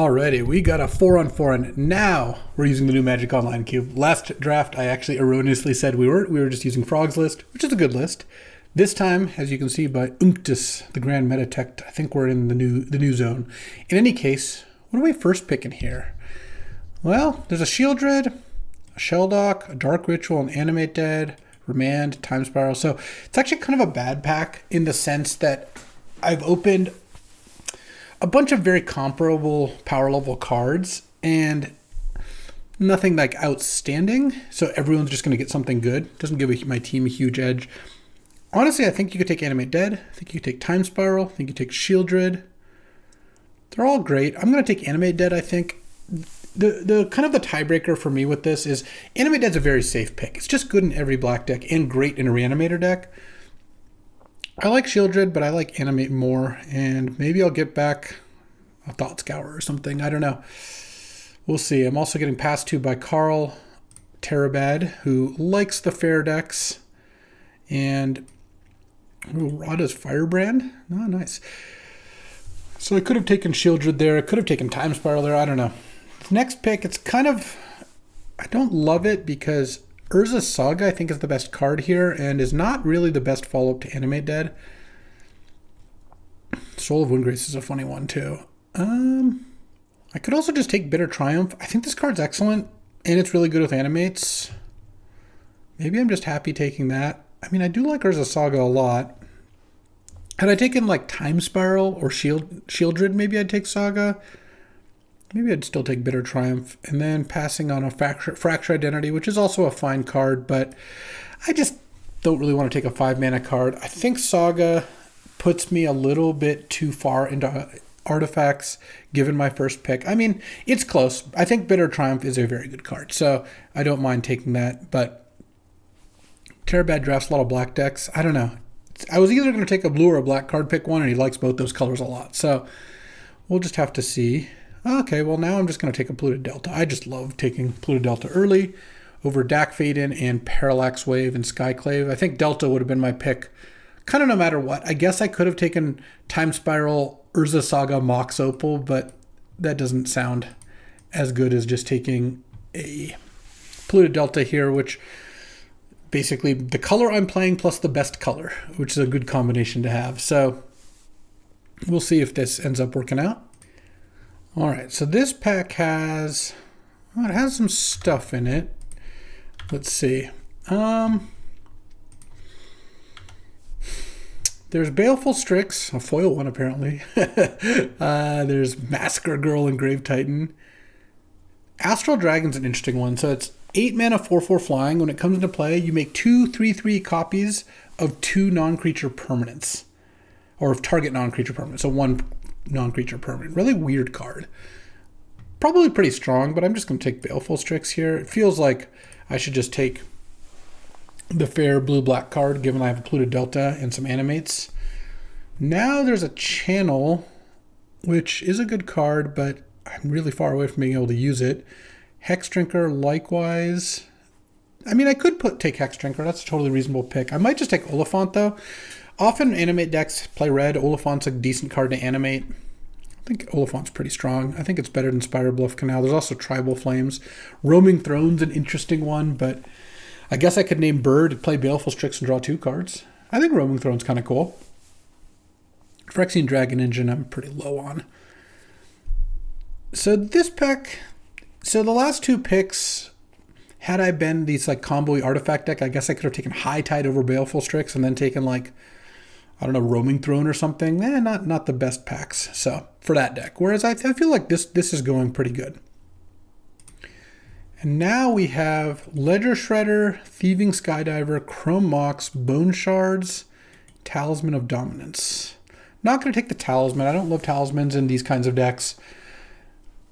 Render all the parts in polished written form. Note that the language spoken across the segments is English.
Alrighty, we got a 4-on-4, and now we're using the new Magic Online cube. Last draft, I actually erroneously said we were just using Frog's list, which is a good list. This time, as you can see by Unctus, the Grand Metatect, I think we're in the new zone. In any case, what are we first picking here? Well, there's a Shieldred, a Shelldock, a Dark Ritual, an Animate Dead, Remand, Time Spiral. So it's actually kind of a bad pack in the sense that I've opened a bunch of very comparable power level cards and nothing like outstanding. So everyone's just going to get something good. Doesn't give my team a huge edge. Honestly, I think you could take Animate Dead. I think you could take Time Spiral. I think you could take Shieldred. They're all great. I'm going to take Animate Dead, I think. The kind of the tiebreaker for me with this is Animate Dead's a very safe pick. It's just good in every black deck and great in a Reanimator deck. I like Shieldred, but I like Animate more, and maybe I'll get back a Thought Scour or something. I don't know. We'll see. I'm also getting passed to by Carl Terabad, who likes the fair decks, and Rada's Firebrand. Oh, nice. So I could have taken Shieldred there. I could have taken Time Spiral there. I don't know. Next pick, it's kind of... I don't love it because Urza's Saga, I think, is the best card here and is not really the best follow-up to Animate Dead. Soul of Windgrace is a funny one, too. I could also just take Bitter Triumph. I think this card's excellent, and it's really good with Animates. Maybe I'm just happy taking that. I mean, I do like Urza's Saga a lot. Had I taken, like, Time Spiral or Shieldred, maybe I'd take Saga. Maybe I'd still take Bitter Triumph, and then passing on a Fracture Identity, which is also a fine card, but I just don't really want to take a 5-mana card. I think Saga puts me a little bit too far into artifacts, given my first pick. I mean, it's close. I think Bitter Triumph is a very good card, so I don't mind taking that, but Terabad drafts a lot of black decks. I don't know. I was either going to take a blue or a black card, pick one, and he likes both those colors a lot, so we'll just have to see. Okay, well now I'm just going to take a Polluted Delta. I just love taking Polluted Delta early over Dak Faden and Parallax Wave and Skyclave. I think Delta would have been my pick kind of no matter what. I guess I could have taken Time Spiral, Urza Saga, Mox Opal, but that doesn't sound as good as just taking a Polluted Delta here, which basically the color I'm playing plus the best color, which is a good combination to have. So we'll see if this ends up working out. All right, so this pack has, well, it has some stuff in it. Let's see. There's Baleful Strix, a foil one apparently. There's Massacre Girl and Grave Titan. Astral Dragon's an interesting one. So it's 8 mana, 4/4 flying. When it comes into play, you make 2 3/3 copies of 2 non-creature permanents, or of target non-creature permanents. So 1 non-creature permanent. Really weird card. Probably pretty strong, but I'm just going to take Baleful Strix here. It feels like I should just take the fair blue-black card, given I have a Polluted Delta and some Animates. Now there's a Channel, which is a good card, but I'm really far away from being able to use it. Hex Drinker, likewise. I mean, I could take Hex Drinker. That's a totally reasonable pick. I might just take Oliphant, though. Often Animate decks play red. Oliphant's a decent card to animate. I think Oliphant's pretty strong. I think it's better than Spire Bluff Canal. There's also Tribal Flames. Roaming Throne's an interesting one, but I guess I could name Bird, play Baleful Strix, and draw 2 cards. I think Roaming Throne's kind of cool. Phyrexian Dragon Engine I'm pretty low on. So this pack, so the last 2 picks, had I been these like combo-y artifact deck, I guess I could have taken High Tide over Baleful Strix and then taken like, I don't know, Roaming Throne or something. Not the best packs. So for that deck. Whereas I feel like this is going pretty good. And now we have Ledger Shredder, Thieving Skydiver, Chrome Mox, Bone Shards, Talisman of Dominance. Not going to take the Talisman. I don't love Talismans in these kinds of decks.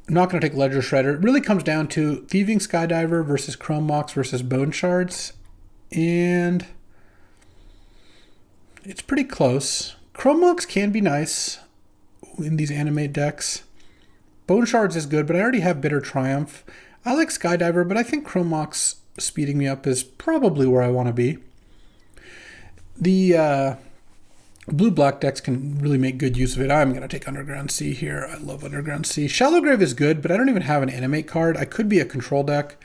I'm not going to take Ledger Shredder. It really comes down to Thieving Skydiver versus Chrome Mox versus Bone Shards. And it's pretty close. Chrome Mox can be nice in these Animate decks. Bone Shards is good, but I already have Bitter Triumph. I like Skydiver, but I think Chrome Mox speeding me up is probably where I want to be. The Blue-black decks can really make good use of it. I'm going to take Underground Sea here. I love Underground Sea. Shallow Grave is good, but I don't even have an animate card. I could be a control deck.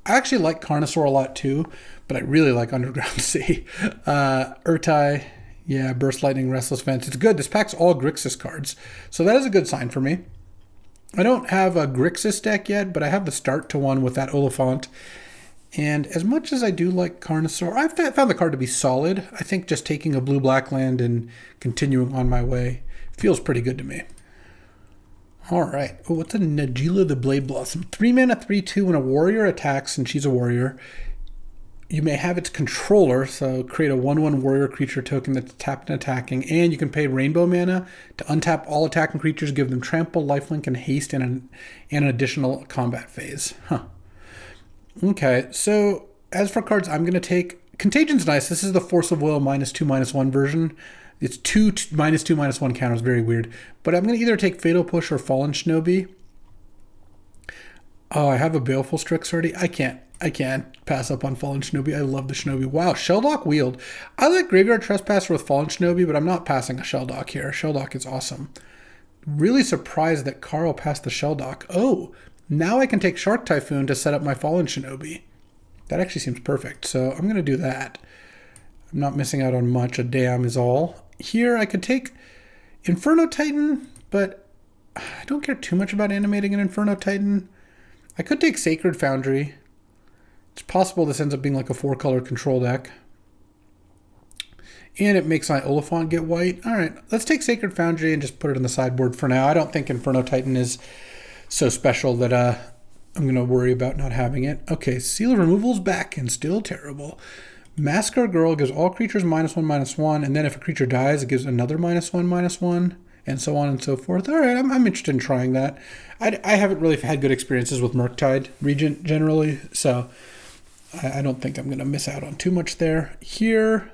I actually like Carnosaur a lot too, but I really like Underground Sea. Urtai, yeah, Burst Lightning, Restless Fence. It's good. This pack's all Grixis cards, so that is a good sign for me. I don't have a Grixis deck yet, but I have the start to one with that Oliphant. And as much as I do like Carnosaur, I found the card to be solid. I think just taking a blue-black land and continuing on my way feels pretty good to me. All right. Oh, what's a Najila the Blade Blossom? 3 mana, 3/2. When a warrior attacks, and she's a warrior, you may have its controller, so create a 1/1 warrior creature token that's tapped and attacking, and you can pay rainbow mana to untap all attacking creatures, give them trample, lifelink, and haste, and an additional combat phase. Huh. Okay, so as for cards, I'm going to take... Contagion's nice. This is the Force of Will -2/-1 version. It's two -2/-1 counters. Very weird. But I'm going to either take Fatal Push or Fallen Shinobi. Oh, I have a Baleful Strix already. I can't pass up on Fallen Shinobi. I love the Shinobi. Wow, Shelldock Wield. I like Graveyard Trespasser with Fallen Shinobi, but I'm not passing a Shelldock here. Shelldock is awesome. Really surprised that Carl passed the Shelldock. Oh, now I can take Shark Typhoon to set up my Fallen Shinobi. That actually seems perfect, so I'm going to do that. I'm not missing out on much. A dam is all. Here I could take Inferno Titan, but I don't care too much about animating an Inferno Titan. I could take Sacred Foundry. It's possible this ends up being like a 4-color control deck. And it makes my Oliphant get white. All right, let's take Sacred Foundry and just put it on the sideboard for now. I don't think Inferno Titan is so special that I'm going to worry about not having it. Okay, Seal of Removal's back and still terrible. Masker Girl gives all creatures -1/-1, and then if a creature dies, it gives another -1/-1, and so on and so forth. All right, I'm interested in trying that. I haven't really had good experiences with Murktide Regent generally, so I don't think I'm going to miss out on too much there. Here,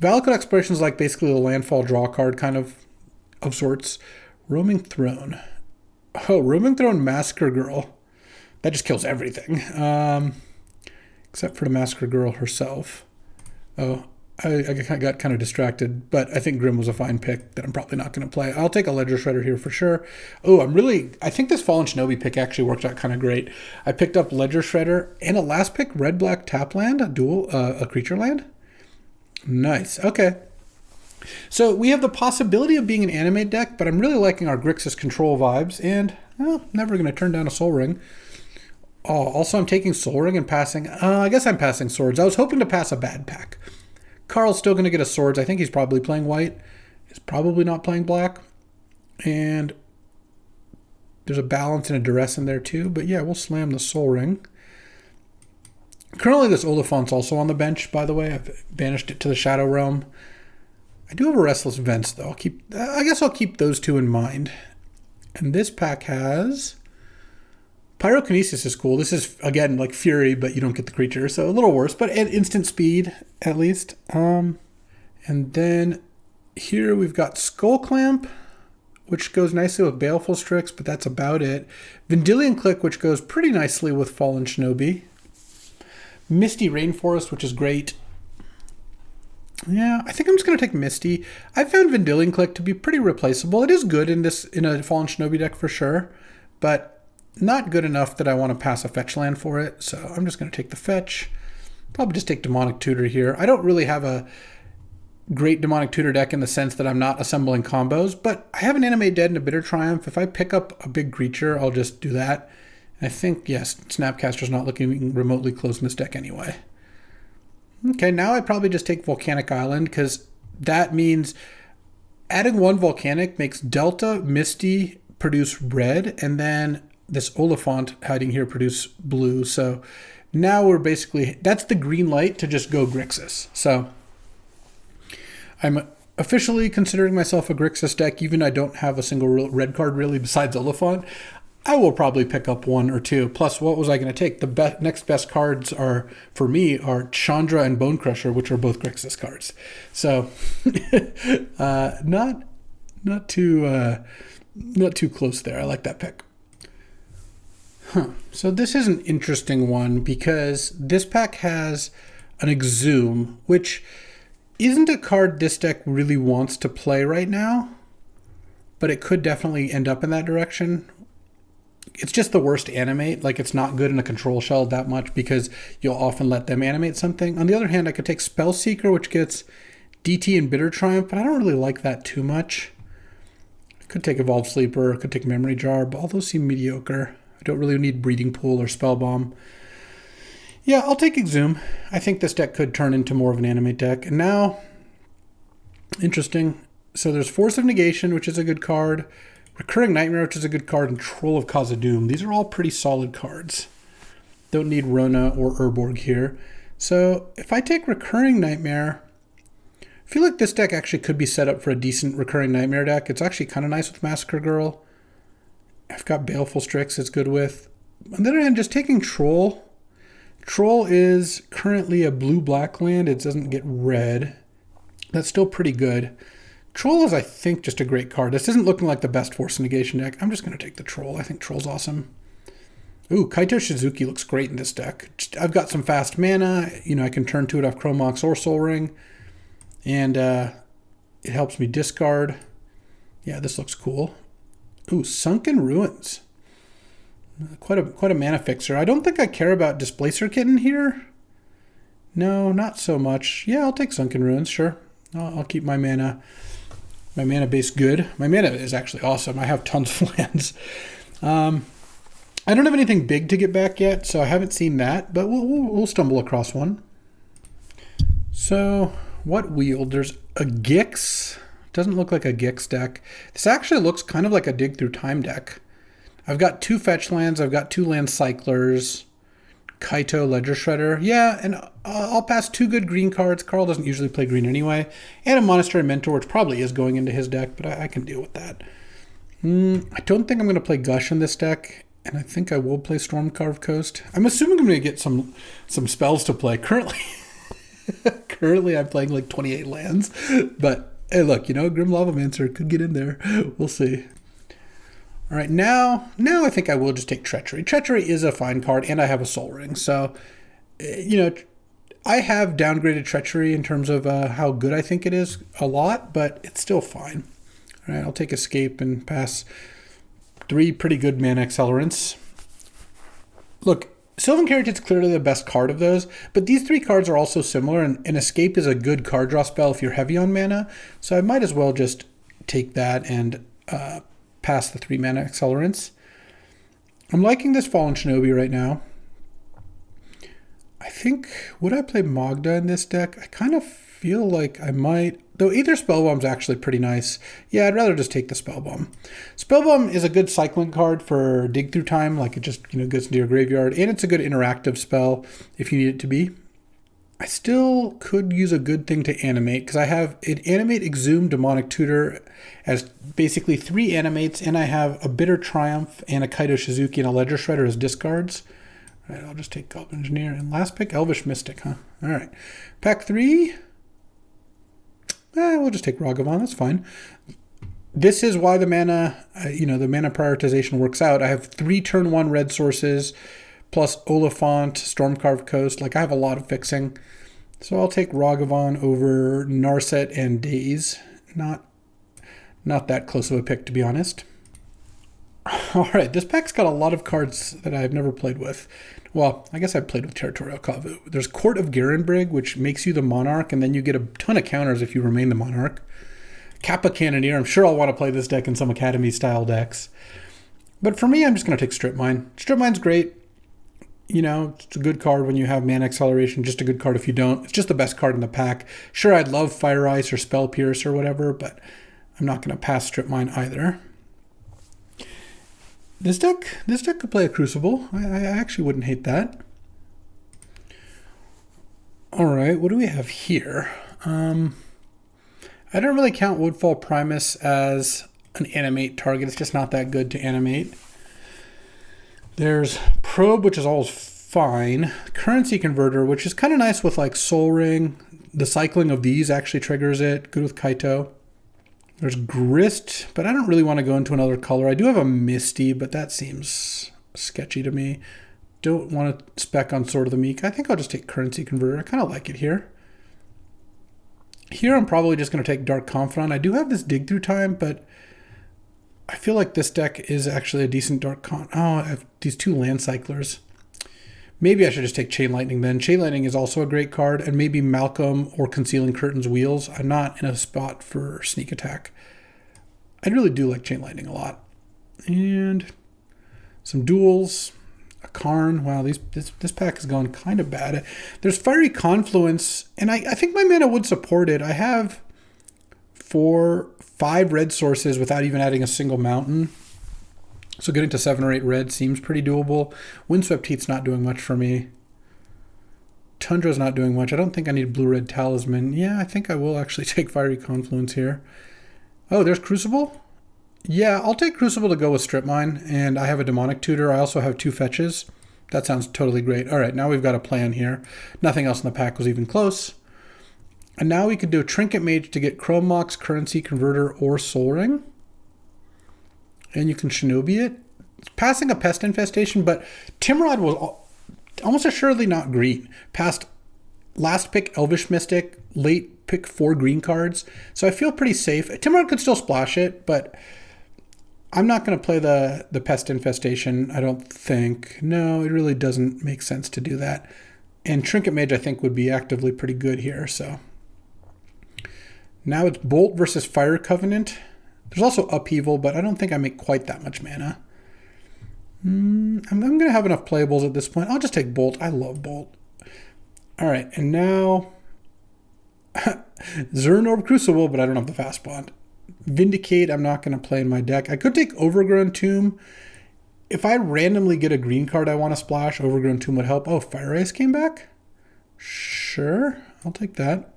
Valakut Exploration is like basically a landfall draw card kind of sorts. Roaming Throne. Oh, Roaming Throne Masker Girl. That just kills everything. Except for the Masker Girl herself. Oh, I got kind of distracted, but I think Grim was a fine pick that I'm probably not going to play. I'll take a Ledger Shredder here for sure. Oh, I think this Fallen Shinobi pick actually worked out kind of great. I picked up Ledger Shredder and a last pick red-black tap land, a creature land. Nice. Okay. So we have the possibility of being an animate deck, but I'm really liking our Grixis control vibes, and never going to turn down a Soul Ring. Oh, also I'm taking Soul Ring and passing... I guess I'm passing Swords. I was hoping to pass a bad pack. Carl's still going to get a Swords. I think he's probably playing white. He's probably not playing black. And there's a Balance and a Duress in there too, but yeah, we'll slam the Soul Ring. Currently this Oliphant's also on the bench, by the way. I've banished it to the Shadow Realm. I do have a Restless Vents, though. I guess I'll keep those two in mind. And this pack has... Pyrokinesis is cool. This is, again, like Fury, but you don't get the creature, so a little worse, but at instant speed, at least. And then here we've got Skull Clamp, which goes nicely with Baleful Strix, but that's about it. Vendilion Click, which goes pretty nicely with Fallen Shinobi. Misty Rainforest, which is great. Yeah, I think I'm just going to take Misty. I found Vendilion Click to be pretty replaceable. It is good in a Fallen Shinobi deck for sure, but not good enough that I want to pass a fetch land for it. So I'm just going to take the fetch. Probably just take Demonic Tutor here. I don't really have a great Demonic Tutor deck in the sense that I'm not assembling combos, but I have an Animate Dead and a Bitter Triumph. If I pick up a big creature, I'll just do that. And I think, yes, Snapcaster's not looking remotely close in this deck anyway. Okay, now I probably just take Volcanic Island, because that means adding one Volcanic makes Delta, Misty produce red, and then this Oliphant hiding here produce blue. So now we're basically, that's the green light to just go Grixis. So I'm officially considering myself a Grixis deck, even I don't have a single red card really besides Oliphant. I will probably pick up one or two. Plus, what was I going to take? The next best cards for me are Chandra and Bone Crusher, which are both Grixis cards. So not too close there. I like that pick. So this is an interesting one because this pack has an Exhume, which isn't a card this deck really wants to play right now, but it could definitely end up in that direction. It's just the worst animate. Like, it's not good in a control shell that much because you'll often let them animate something. On the other hand, I could take Spellseeker, which gets DT and Bitter Triumph, but I don't really like that too much. I could take Evolved Sleeper, I could take Memory Jar, but all those seem mediocre. I don't really need Breeding Pool or Spellbomb. Yeah, I'll take Exhume. I think this deck could turn into more of an animate deck. And now, interesting. So there's Force of Negation, which is a good card. Recurring Nightmare, which is a good card, and Troll of Khazad-dûm. These are all pretty solid cards. Don't need Rona or Urborg here. So if I take Recurring Nightmare, I feel like this deck actually could be set up for a decent Recurring Nightmare deck. It's actually kind of nice with Massacre Girl. I've got Baleful Strix it's good with. On the other hand, just taking Troll. Troll is currently a blue-black land. It doesn't get red. That's still pretty good. Troll is, I think, just a great card. This isn't looking like the best Force Negation deck. I'm just going to take the Troll. I think Troll's awesome. Ooh, Kaito Shizuki looks great in this deck. I've got some fast mana. You know, I can turn to it off Chromox or Soul Ring. And it helps me discard. Yeah, this looks cool. Ooh, Sunken Ruins. Quite a mana fixer. I don't think I care about Displacer Kitten here. No, not so much. Yeah, I'll take Sunken Ruins, sure. I'll keep my mana base good. My mana is actually awesome. I have tons of lands. I don't have anything big to get back yet, so I haven't seen that, but we'll stumble across one. So, what wield? There's a Gix. Doesn't look like a Gix deck. This actually looks kind of like a Dig Through Time deck. I've got 2 fetch lands. I've got 2 land cyclers. Kaito, Ledger Shredder. Yeah, and I'll pass 2 good green cards. Carl doesn't usually play green anyway. And a Monastery Mentor, which probably is going into his deck, but I can deal with that. I don't think I'm going to play Gush in this deck, and I think I will play Stormcarved Coast. I'm assuming I'm going to get some spells to play. Currently I'm playing like 28 lands, but hey, look, you know, Grim Lavamancer could get in there. We'll see. All right, now I think I will just take Treachery. Treachery is a fine card, and I have a Soul Ring. So, you know, I have downgraded Treachery in terms of how good I think it is a lot, but it's still fine. All right, I'll take Escape and pass 3 pretty good mana accelerants. Look, Sylvan Caryatid's clearly the best card of those, but these 3 cards are also similar, and Escape is a good card draw spell if you're heavy on mana, so I might as well just take that and pass the 3 mana accelerants. I'm liking this Fallen Shinobi right now. I think, would I play Magda in this deck? I kind of feel like I might, though either Spellbomb's actually pretty nice. Yeah, I'd rather just take the Spellbomb. Spellbomb is a good cycling card for Dig Through Time, like it just, you know, goes into your graveyard, and it's a good interactive spell if you need it to be. I still could use a good thing to animate, because I have it Animate, Exhume, Demonic Tutor as basically 3 animates, and I have a Bitter Triumph and a Kaito Shizuki and a Ledger Shredder as discards. All right, I'll just take Goblin Engineer. And last pick, Elvish Mystic, huh? All right. Pack 3. We'll just take Ragavan. That's fine. This is why the mana, the mana prioritization works out. I have 3 turn 1 red sources, plus Oliphant, Stormcarved Coast. Like, I have a lot of fixing. So I'll take Ragavan over Narset and Daze. Not that close of a pick, to be honest. All right, this pack's got a lot of cards that I've never played with. Well, I guess I've played with Territorial Kavu. There's Court of Garenbrig, which makes you the Monarch, and then you get a ton of counters if you remain the Monarch. Kappa Cannoneer. I'm sure I'll want to play this deck in some Academy-style decks. But for me, I'm just going to take Strip Mine. Strip Mine's great. You know, it's a good card when you have mana acceleration, just a good card if you don't. It's just the best card in the pack. Sure, I'd love Fire Ice or Spell Pierce or whatever, but I'm not going to pass Strip Mine either. This deck could play a Crucible. I actually wouldn't hate that. All right, what do we have here? I don't really count Woodfall Primus as an animate target. It's just not that good to animate. There's Probe, which is always fine. Currency Converter, which is kind of nice with like Soul Ring. The cycling of these actually triggers it. Good with Kaito. There's Grist, but I don't really want to go into another color. I do have a Misty, but that seems sketchy to me. Don't want to spec on Sword of the Meek. I think I'll just take Currency Converter. I kind of like it here. Here I'm probably just going to take Dark Confidant. I do have this dig through time, but I feel like this deck is actually a decent Dark Con. Oh, I have these 2 land cyclers. Maybe I should just take Chain Lightning then. Chain Lightning is also a great card, and maybe Malcolm or Concealing Curtains Wheels. I'm not in a spot for Sneak Attack. I really do like Chain Lightning a lot. And some duels. A Karn. Wow, this pack is going kind of bad. There's Fiery Confluence, and I think my mana would support it. I have 5 red sources without even adding a single mountain. So getting to 7 or 8 red seems pretty doable. Windswept Heat's not doing much for me. Tundra's not doing much. I don't think I need Blue-Red Talisman. Yeah, I think I will actually take Fiery Confluence here. Oh, there's Crucible? Yeah, I'll take Crucible to go with Strip Mine, and I have a Demonic Tutor. I also have 2 fetches. That sounds totally great. All right, now we've got a plan here. Nothing else in the pack was even close. And now we could do a Trinket Mage to get Chrome Mox, Currency Converter, or Soul Ring. And you can Shinobi it. It's passing a Pest Infestation, but Timrod was almost assuredly not green. Passed last pick Elvish Mystic, late pick 4 green cards. So I feel pretty safe. Timrod could still splash it, but I'm not going to play the Pest Infestation, I don't think. No, it really doesn't make sense to do that. And Trinket Mage, I think, would be actively pretty good here. So now it's Bolt versus Fire Covenant. There's also Upheaval, but I don't think I make quite that much mana. I'm going to have enough playables at this point. I'll just take Bolt. I love Bolt. All right, and now Zern Orb Crucible, but I don't have the fast bond. Vindicate, I'm not going to play in my deck. I could take Overgrown Tomb. If I randomly get a green card I want to splash, Overgrown Tomb would help. Oh, Fire Ice came back? Sure, I'll take that.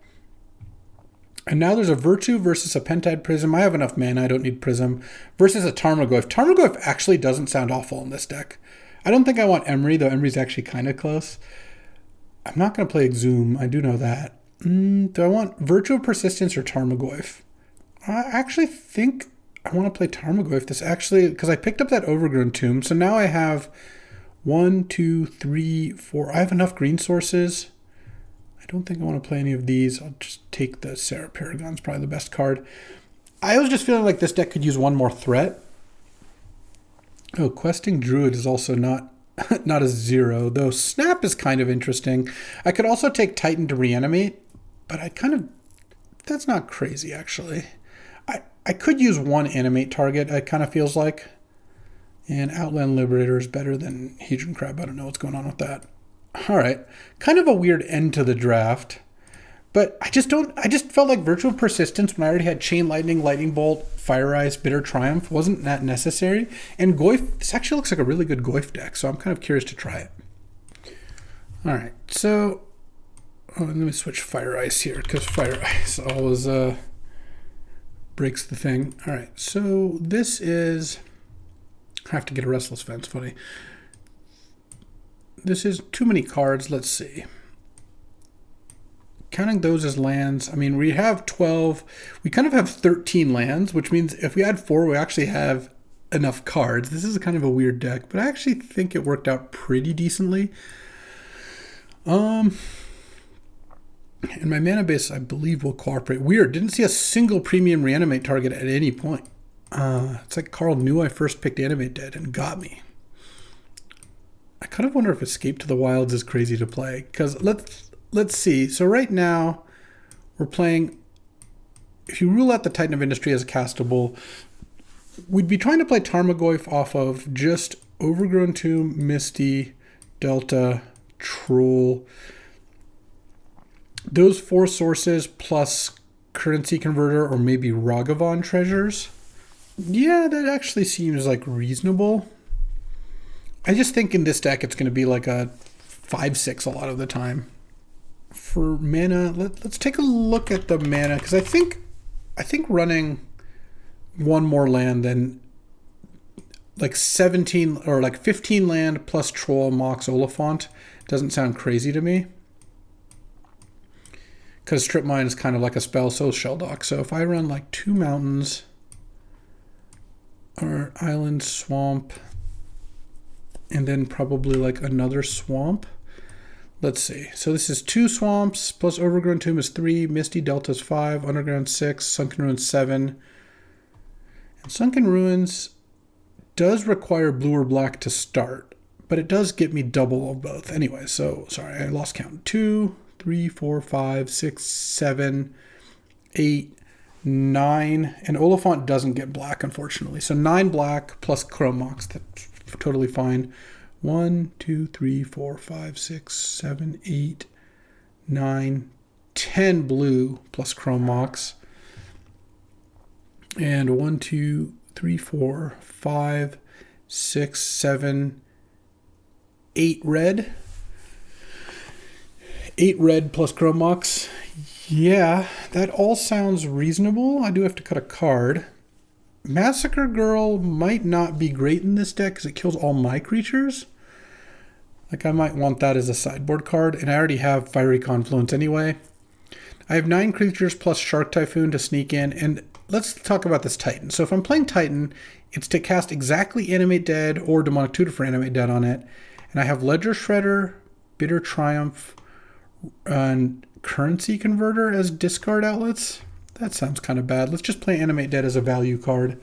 And now there's a Virtue versus a Pentad Prism. I have enough mana, I don't need Prism. Versus a Tarmogoyf. Tarmogoyf actually doesn't sound awful in this deck. I don't think I want Emery, though Emery's actually kind of close. I'm not going to play Exhume, I do know that. Do I want Virtue of Persistence or Tarmogoyf? I actually think I want to play Tarmogoyf. This actually, because I picked up that Overgrown Tomb, so now I have 1, 2, 3, 4. I have enough green sources. I don't think I want to play any of these. I'll just take the Sarah Paragon's probably the best card. I was just feeling like this deck could use one more threat. Oh, Questing Druid is also not a 0, though Snap is kind of interesting. I could also take Titan to reanimate, but that's not crazy actually. I could use one animate target, it kind of feels like. And Outland Liberator is better than Hedron Crab. I don't know what's going on with that. All right, kind of a weird end to the draft, but I just felt like Virtual Persistence when I already had Chain Lightning, Lightning Bolt, Fire Ice, Bitter Triumph wasn't that necessary. And Goyf, this actually looks like a really good Goyf deck, so I'm kind of curious to try it. All right, so let me switch Fire Ice here because Fire Ice always breaks the thing. All right, so this is, I have to get a Restless Fence, funny. This is too many cards. Let's see. Counting those as lands, I mean, we have 12. We kind of have 13 lands, which means if we add 4, we actually have enough cards. This is kind of a weird deck, but I actually think it worked out pretty decently. And my mana base, I believe, will cooperate. Weird. Didn't see a single premium reanimate target at any point. It's like Carl knew I first picked Animate Dead and got me. I kind of wonder if Escape to the Wilds is crazy to play. Because let's see. So right now, we're playing... If you rule out the Titan of Industry as a castable, we'd be trying to play Tarmogoyf off of just Overgrown Tomb, Misty, Delta, Troll. Those 4 sources plus Currency Converter or maybe Ragavan Treasures. Yeah, that actually seems like reasonable. I just think in this deck it's going to be like a 5-6 a lot of the time. For mana, let's take a look at the mana, because I think running one more land than like 17 or like 15 land plus Troll, Mox, Oliphant doesn't sound crazy to me. Because Strip Mine is kind of like a spell, so is Shelldock. So if I run like 2 mountains or island, swamp, and then probably like another swamp, let's see. So this is 2 swamps, plus Overgrown Tomb is 3, Misty Delta is 5, Underground 6, Sunken Ruins 7. And Sunken Ruins does require blue or black to start, but it does get me double of both. Anyway, so, sorry, I lost count. 2, 3, 4, 5, 6, 7, 8, 9. And Oliphant doesn't get black, unfortunately. So 9 black plus Chrome Mox. That's totally fine. 1, 2, 3, 4, 5, 6, 7, 8, 9, 10 blue plus Chrome Mox. And 1, 2, 3, 4, 5, 6, 7, 8 red. 8 red plus Chrome Mox. Yeah, that all sounds reasonable. I do have to cut a card. Massacre Girl might not be great in this deck because it kills all my creatures. Like, I might want that as a sideboard card, and I already have Fiery Confluence anyway. I have 9 creatures plus Shark Typhoon to sneak in, and let's talk about this Titan. So if I'm playing Titan, it's to cast exactly Animate Dead or Demonic Tutor for Animate Dead on it. And I have Ledger Shredder, Bitter Triumph, and Currency Converter as discard outlets. That sounds kind of bad. Let's just play Animate Dead as a value card.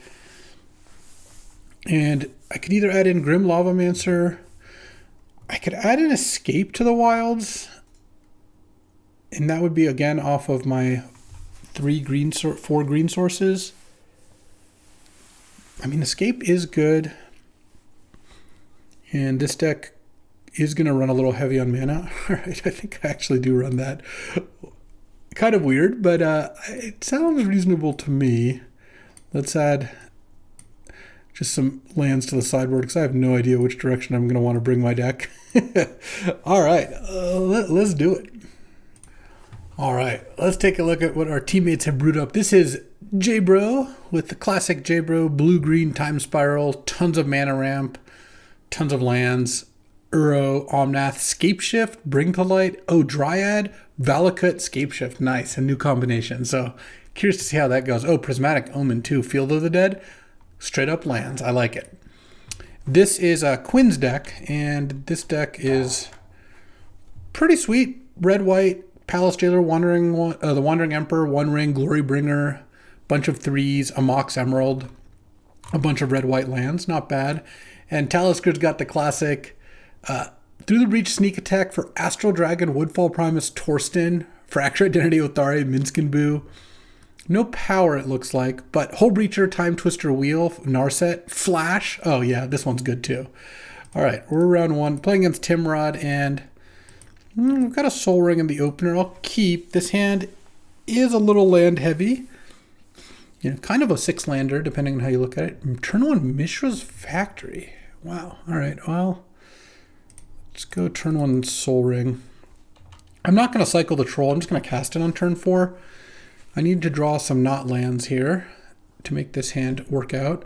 And I could either add in Grim Lavamancer. I could add an Escape to the Wilds. And that would be, again, off of my 4 green sources. I mean, Escape is good. And this deck is going to run a little heavy on mana. All right, I think I actually do run that. Kind of weird, but it sounds reasonable to me. Let's add just some lands to the sideboard because I have no idea which direction I'm going to want to bring my deck. All right, let's do it. All right, let's take a look at what our teammates have brewed up. This is J-Bro with the classic J-Bro blue-green time spiral, tons of mana ramp, tons of lands, Uro, Omnath, Scapeshift, Bring to Light, Dryad, Valakut, Scapeshift. Nice, a new combination. So curious to see how that goes. Prismatic Omen too, Field of the Dead. Straight up lands, I like it. This is Quinn's deck, and this deck is pretty sweet. Red, white, Palace Jailer, the Wandering Emperor, One Ring, Glory Bringer, bunch of 3s, a Mox Emerald, a bunch of red-white lands, not bad. And Talisker's got the classic Through the Breach sneak attack for Astral Dragon, Woodfall Primus, Torsten, Fracture Identity, Othari, Minskin Boo. No power, it looks like, but Hull Breacher, Time Twister Wheel, Narset, Flash. Oh yeah, this one's good too. All right, we're round 1, playing against Timrod, and we've got a Soul Ring in the opener. I'll keep. This hand is a little land heavy. You know, kind of a 6-lander, depending on how you look at it. Turn 1 Mishra's Factory. Wow. All right, well, let's go turn 1 Soul Ring. I'm not going to cycle the Troll. I'm just going to cast it on turn 4. I need to draw some not lands here to make this hand work out.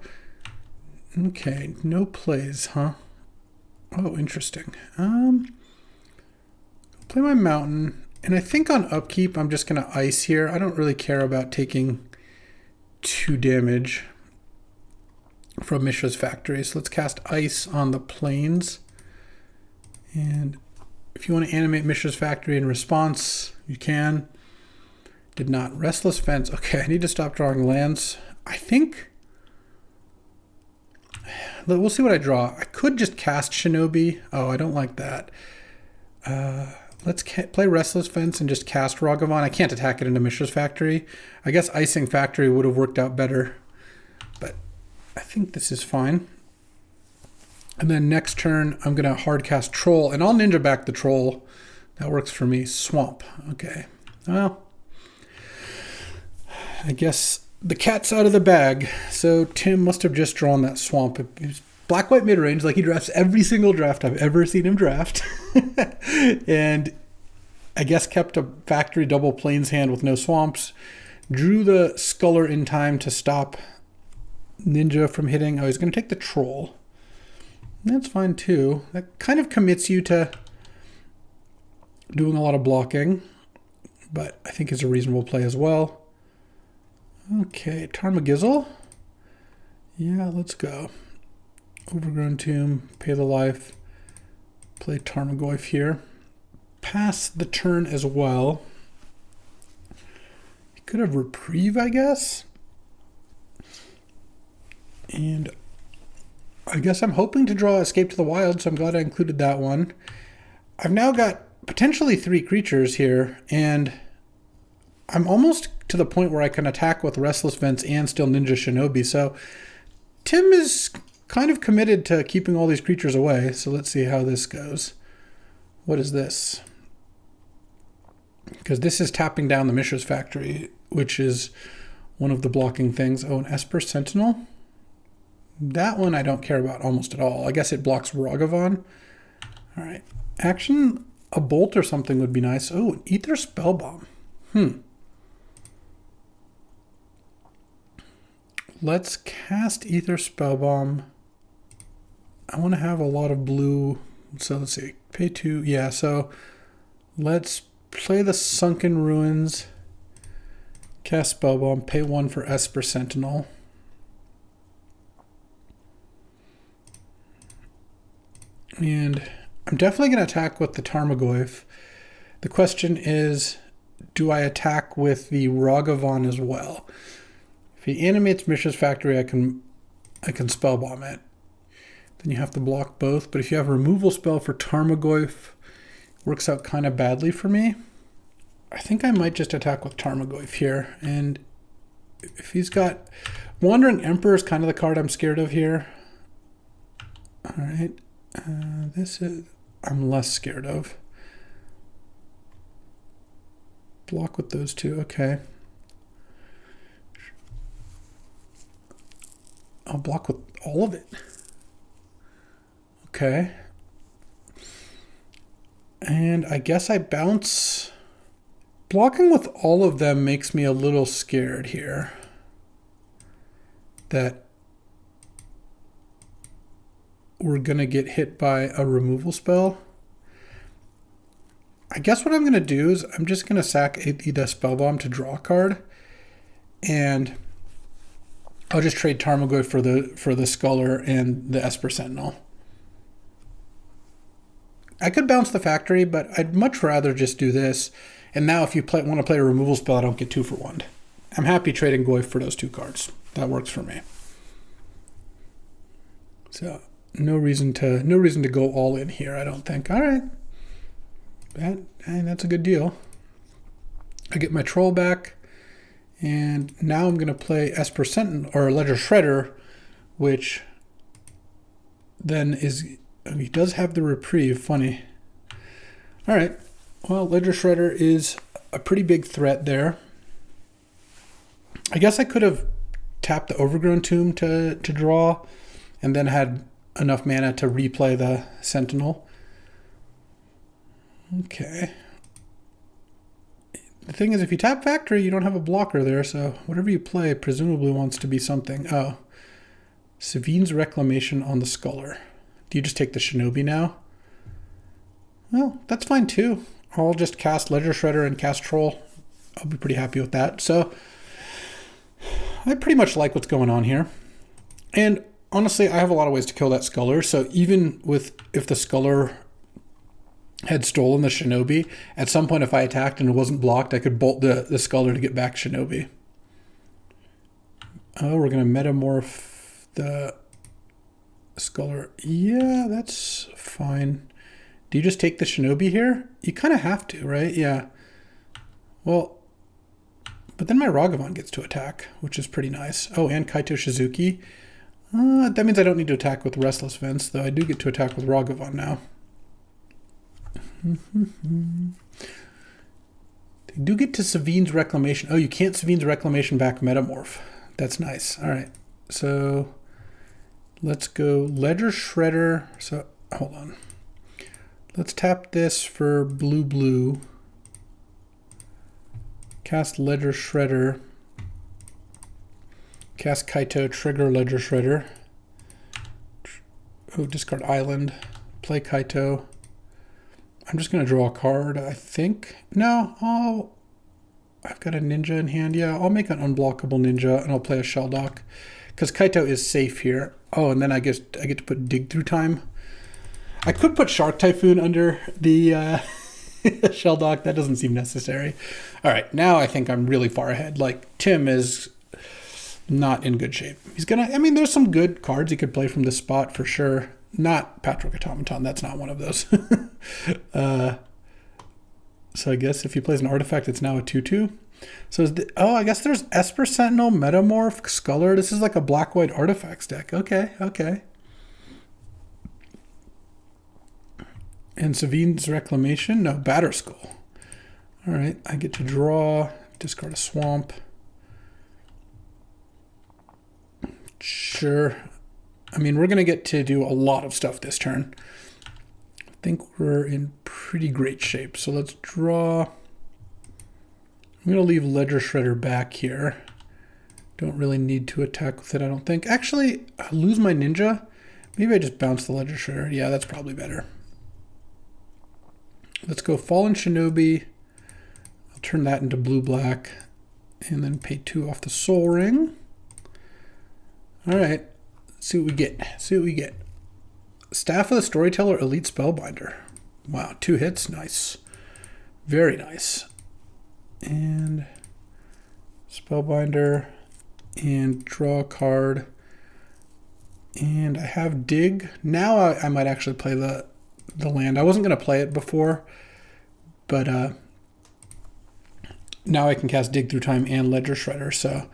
Okay, no plays, huh? Oh, interesting. Play my Mountain, and I think on upkeep I'm just going to Ice here. I don't really care about taking 2 damage from Mishra's Factory, so let's cast Ice on the Plains. And if you want to animate Mishra's Factory in response, you can. Did not. Restless Fence. Okay, I need to stop drawing lands. I think we'll see what I draw. I could just cast Shinobi. Oh, I don't like that. Let's play Restless Fence and just cast Ragavan. I can't attack it into Mishra's Factory. I guess Icing Factory would have worked out better, but I think this is fine. And then next turn, I'm going to hard cast Troll, and I'll Ninja back the Troll. That works for me. Swamp. Okay. Well, I guess the cat's out of the bag. So Tim must have just drawn that Swamp. It was black-white mid-range, like he drafts every single draft I've ever seen him draft. And I guess kept a Factory double Plains hand with no swamps. Drew the Sculler in time to stop Ninja from hitting. Oh, he's going to take the Troll. That's fine too. That kind of commits you to doing a lot of blocking, but I think it's a reasonable play as well. Okay, Tarmogizzle. Yeah, let's go. Overgrown Tomb, Pay the Life, play Tarmogoyf here. pass the turn as well. He could have reprieve, I guess. And I guess I'm hoping to draw Escape to the Wild, so I'm glad I included that one. I've now got potentially 3 creatures here, and I'm almost to the point where I can attack with Restless Vents and still Ninja Shinobi, so Tim is kind of committed to keeping all these creatures away, so let's see how this goes. What is this? Because this is tapping down the Mishra's Factory, which is one of the blocking things. Oh, an Esper Sentinel? That one I don't care about almost at all. I guess it blocks Ragavan. All right. Action, a Bolt or something would be nice. Oh, an Ether Spellbomb. Let's cast Ether Spellbomb. I want to have a lot of blue. So let's see. Pay 2. Yeah, so let's play the Sunken Ruins. Cast Spellbomb. Pay 1 for Esper Sentinel. And I'm definitely going to attack with the Tarmogoyf. The question is, do I attack with the Ragavan as well? If he animates Mishra's Factory, I can Spellbomb it. Then you have to block both. But if you have a removal spell for Tarmogoyf, it works out kind of badly for me. I think I might just attack with Tarmogoyf here. And if he's got... Wandering Emperor is kind of the card I'm scared of here. All right. This is... I'm less scared of. Block with those 2. Okay. I'll block with all of it. Okay. And I guess I bounce. Blocking with all of them makes me a little scared here. That we're going to get hit by a removal spell. I guess what I'm going to do is I'm just going to sack the Spellbomb to draw a card. And I'll just trade Tarmogoyf for the Sculler and the Esper Sentinel. I could bounce the Factory, but I'd much rather just do this. And now if you want to play a removal spell, I don't get 2 for 1. I'm happy trading Goyf for those 2 cards. That works for me. So no reason to go all in here, I don't think. All right. That's a good deal. I get my Troll back. And now I'm going to play Esper Sentinel or Ledger Shredder, which then is... Oh, he does have the reprieve. Funny. All right. Well, Ledger Shredder is a pretty big threat there. I guess I could have tapped the Overgrown Tomb to draw and then had enough mana to replay the Sentinel. Okay. The thing is, if you tap Factory, you don't have a blocker there, so whatever you play presumably wants to be something. Oh. Savine's Reclamation on the Sculler. Do you just take the Shinobi now? Well, that's fine too. I'll just cast Ledger Shredder and cast Troll. I'll be pretty happy with that. So I pretty much like what's going on here. And honestly, I have a lot of ways to kill that Sculler. So even if the Sculler had stolen the Shinobi, at some point if I attacked and it wasn't blocked, I could bolt the Sculler to get back Shinobi. Oh, we're going to metamorph the Sculler. Yeah, that's fine. Do you just take the Shinobi here? You kind of have to, right? Yeah. Well, but then my Ragavan gets to attack, which is pretty nice. Oh, and Kaito Shizuki. That means I don't need to attack with Restless Vents, though I do get to attack with Ragavan now. They do get to Savine's Reclamation. Oh, you can't Savine's Reclamation back Metamorph. That's nice. All right. So let's go Ledger Shredder. So hold on. Let's tap this for blue. Cast Ledger Shredder. Cast Kaito, trigger Ledger Shredder. Oh, discard Island. Play Kaito. I'm just going to draw a card, I think. No, I've got a ninja in hand. Yeah, I'll make an unblockable ninja and I'll play a Shelldock. Because Kaito is safe here. Oh, and then I get to put Dig Through Time. I could put Shark Typhoon under the Shelldock, that doesn't seem necessary. All right, now I think I'm really far ahead. Like, Tim is not in good shape. He's gonna, I mean, there's some good cards he could play from this spot for sure. Not Patrick Automaton, that's not one of those. So I guess if he plays an artifact, it's now a 2/2. So I guess there's Esper Sentinel, Metamorph, Sculler. This is like a black-white artifacts deck. Okay. And Savine's Reclamation? No, Batterskull. All right, I get to draw, discard a swamp. Sure. I mean, we're going to get to do a lot of stuff this turn. I think we're in pretty great shape. So let's draw. I'm going to leave Ledger Shredder back here. Don't really need to attack with it, I don't think. Actually, I lose my Ninja. Maybe I just bounce the Ledger Shredder. Yeah, that's probably better. Let's go Fallen Shinobi. I'll turn that into blue-black. And then pay 2 off the Soul Ring. All right. Let's see what we get. Staff of the Storyteller, Elite Spellbinder. Wow, 2 hits. Nice. Very nice. And Spellbinder. And draw a card. And I have Dig. Now I might actually play the land. I wasn't going to play it before, but now I can cast Dig Through Time and Ledger Shredder, so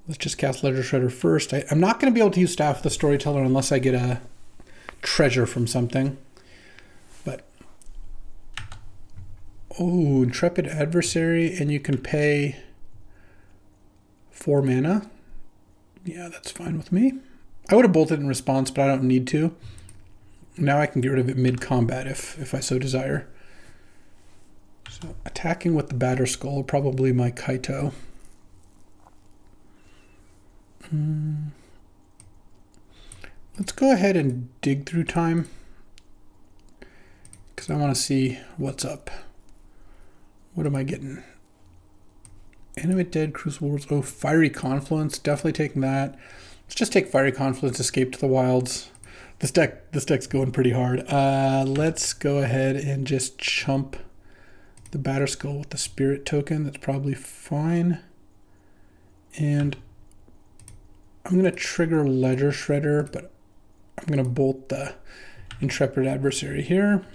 let's just cast Ledger Shredder first. I'm not going to be able to use Staff of the Storyteller unless I get a treasure from something. But oh, Intrepid Adversary, and you can pay 4 mana. Yeah, that's fine with me. I would have bolted in response, but I don't need to. Now I can get rid of it mid-combat if I so desire. So attacking with the Batterskull, probably my Kaito. Let's go ahead and Dig Through Time, because I want to see what's up. What am I getting? Animate Dead, Crucible Wars. Oh, Fiery Confluence. Definitely taking that. Let's just take Fiery Confluence, Escape to the Wilds. This deck's going pretty hard. Let's go ahead and just chump the Batterskull with the Spirit token. That's probably fine. And I'm going to trigger Ledger Shredder, but I'm going to bolt the Intrepid Adversary here.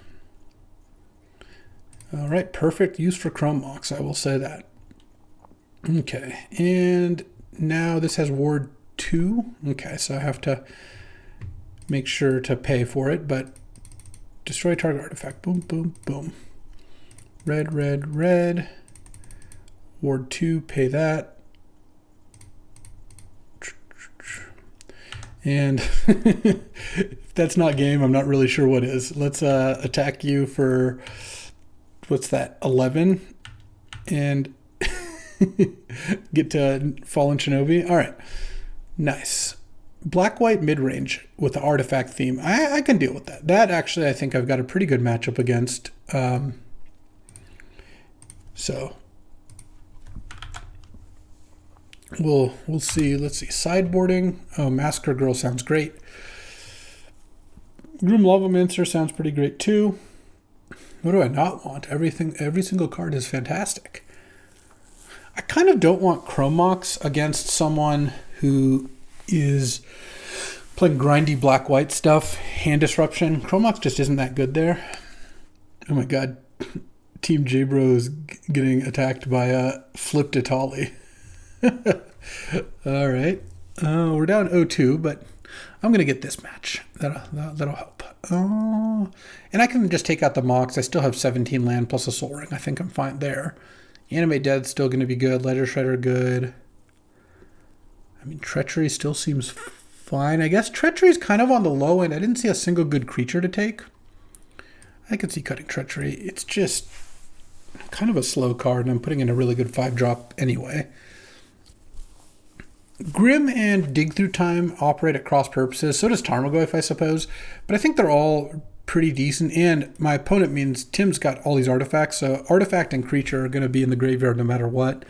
All right, perfect use for Chrome Mox, I will say that. Okay, and now this has Ward 2. Okay, so I have to make sure to pay for it, but destroy target artifact. Boom, boom, boom. Red, red, red. Ward 2, pay that. And if that's not game, I'm not really sure what is. Let's attack you for, what's that, 11? And get to Fallen Shinobi. All right, nice. Black-white mid-range with the artifact theme. I can deal with that. That actually I think I've got a pretty good matchup against. So we'll see. Let's see. Sideboarding. Oh, Massacre Girl sounds great. Groom Lavamancer sounds pretty great too. What do I not want? Every single card is fantastic. I kind of don't want Chrome Mox against someone who is playing grindy black-white stuff. Hand Disruption. Chrome Mox just isn't that good there. Oh my god. Team J-Bro is getting attacked by a Flip Totali. All right. We're down 0-2, but I'm going to get this match. That'll help. And I can just take out the Mox. I still have 17 land plus a Soul Ring. I think I'm fine there. Animate Dead's still going to be good. Ledger Shredder good. I mean, Treachery still seems fine. I guess Treachery's kind of on the low end. I didn't see a single good creature to take. I could see cutting Treachery. It's just kind of a slow card, and I'm putting in a really good 5-drop anyway. Grim and Dig Through Time operate at cross purposes. So does Tarmogoyf, I suppose. But I think they're all pretty decent. And my opponent means Tim's got all these artifacts. So artifact and creature are going to be in the graveyard no matter what,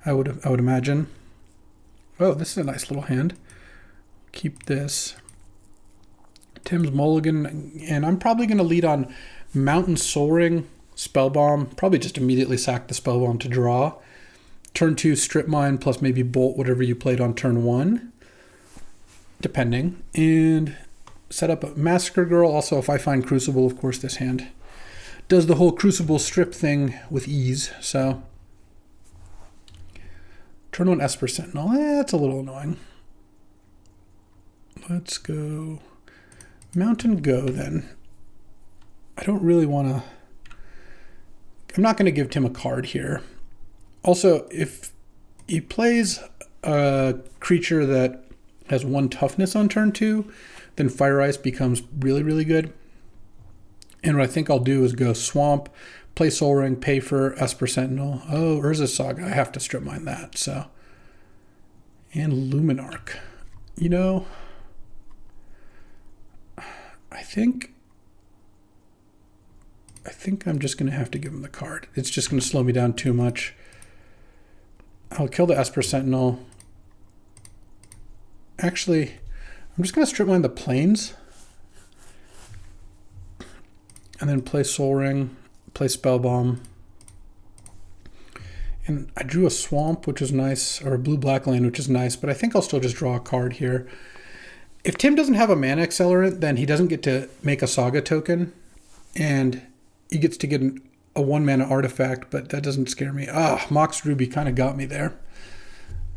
I would imagine. Oh, this is a nice little hand. Keep this. Tim's Mulligan. And I'm probably going to lead on Mountain Soul Ring. Spellbomb, probably just immediately sack the Spellbomb to draw. Turn 2, Strip Mine, plus maybe Bolt whatever you played on turn 1, depending. And set up a Massacre Girl. Also, if I find Crucible, of course, this hand does the whole Crucible strip thing with ease. So, turn 1 Esper Sentinel. That's a little annoying. Let's go Mountain Go then. I don't really want to... I'm not going to give Tim a card here. Also, if he plays a creature that has 1 toughness on turn 2, then Fire Ice becomes really, really good. And what I think I'll do is go Swamp, play Sol Ring, pay for Esper Sentinel. Oh, Urza Saga. I have to strip mine that. So, and Luminarch. You know, I think I'm just going to have to give him the card. It's just going to slow me down too much. I'll kill the Esper Sentinel. Actually, I'm just going to strip mine the Plains. And then play Sol Ring, play Spellbomb. And I drew a Swamp, which is nice, or a blue-black land, which is nice, but I think I'll still just draw a card here. If Tim doesn't have a mana accelerant, then he doesn't get to make a Saga token, and he gets to get a 1-mana artifact, but that doesn't scare me. Mox Ruby kind of got me there.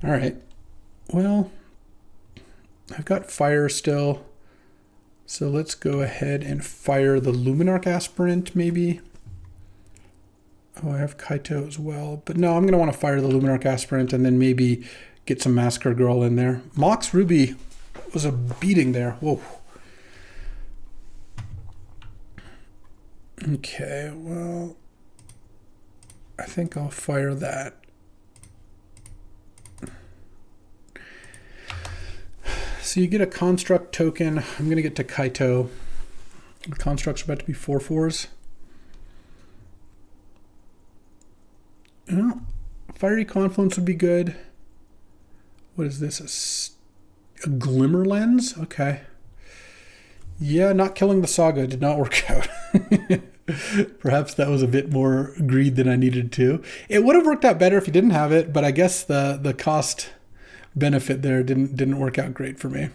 All right. Well, I've got Fire still. So let's go ahead and fire the Luminarch Aspirant, maybe. Oh, I have Kaito as well. But no, I'm going to want to fire the Luminarch Aspirant and then maybe get some Massacre Girl in there. Mox Ruby was a beating there. Whoa. Okay, well, I think I'll fire that. So you get a Construct token. I'm going to get to Kaito. The Construct's about to be 4/4s. Oh, Fiery Confluence would be good. What is this? A Glimmer Lens? Okay. Yeah, not killing the Saga did not work out. Perhaps that was a bit more greed than I needed to. It would have worked out better if you didn't have it, but I guess the cost benefit there didn't work out great for me.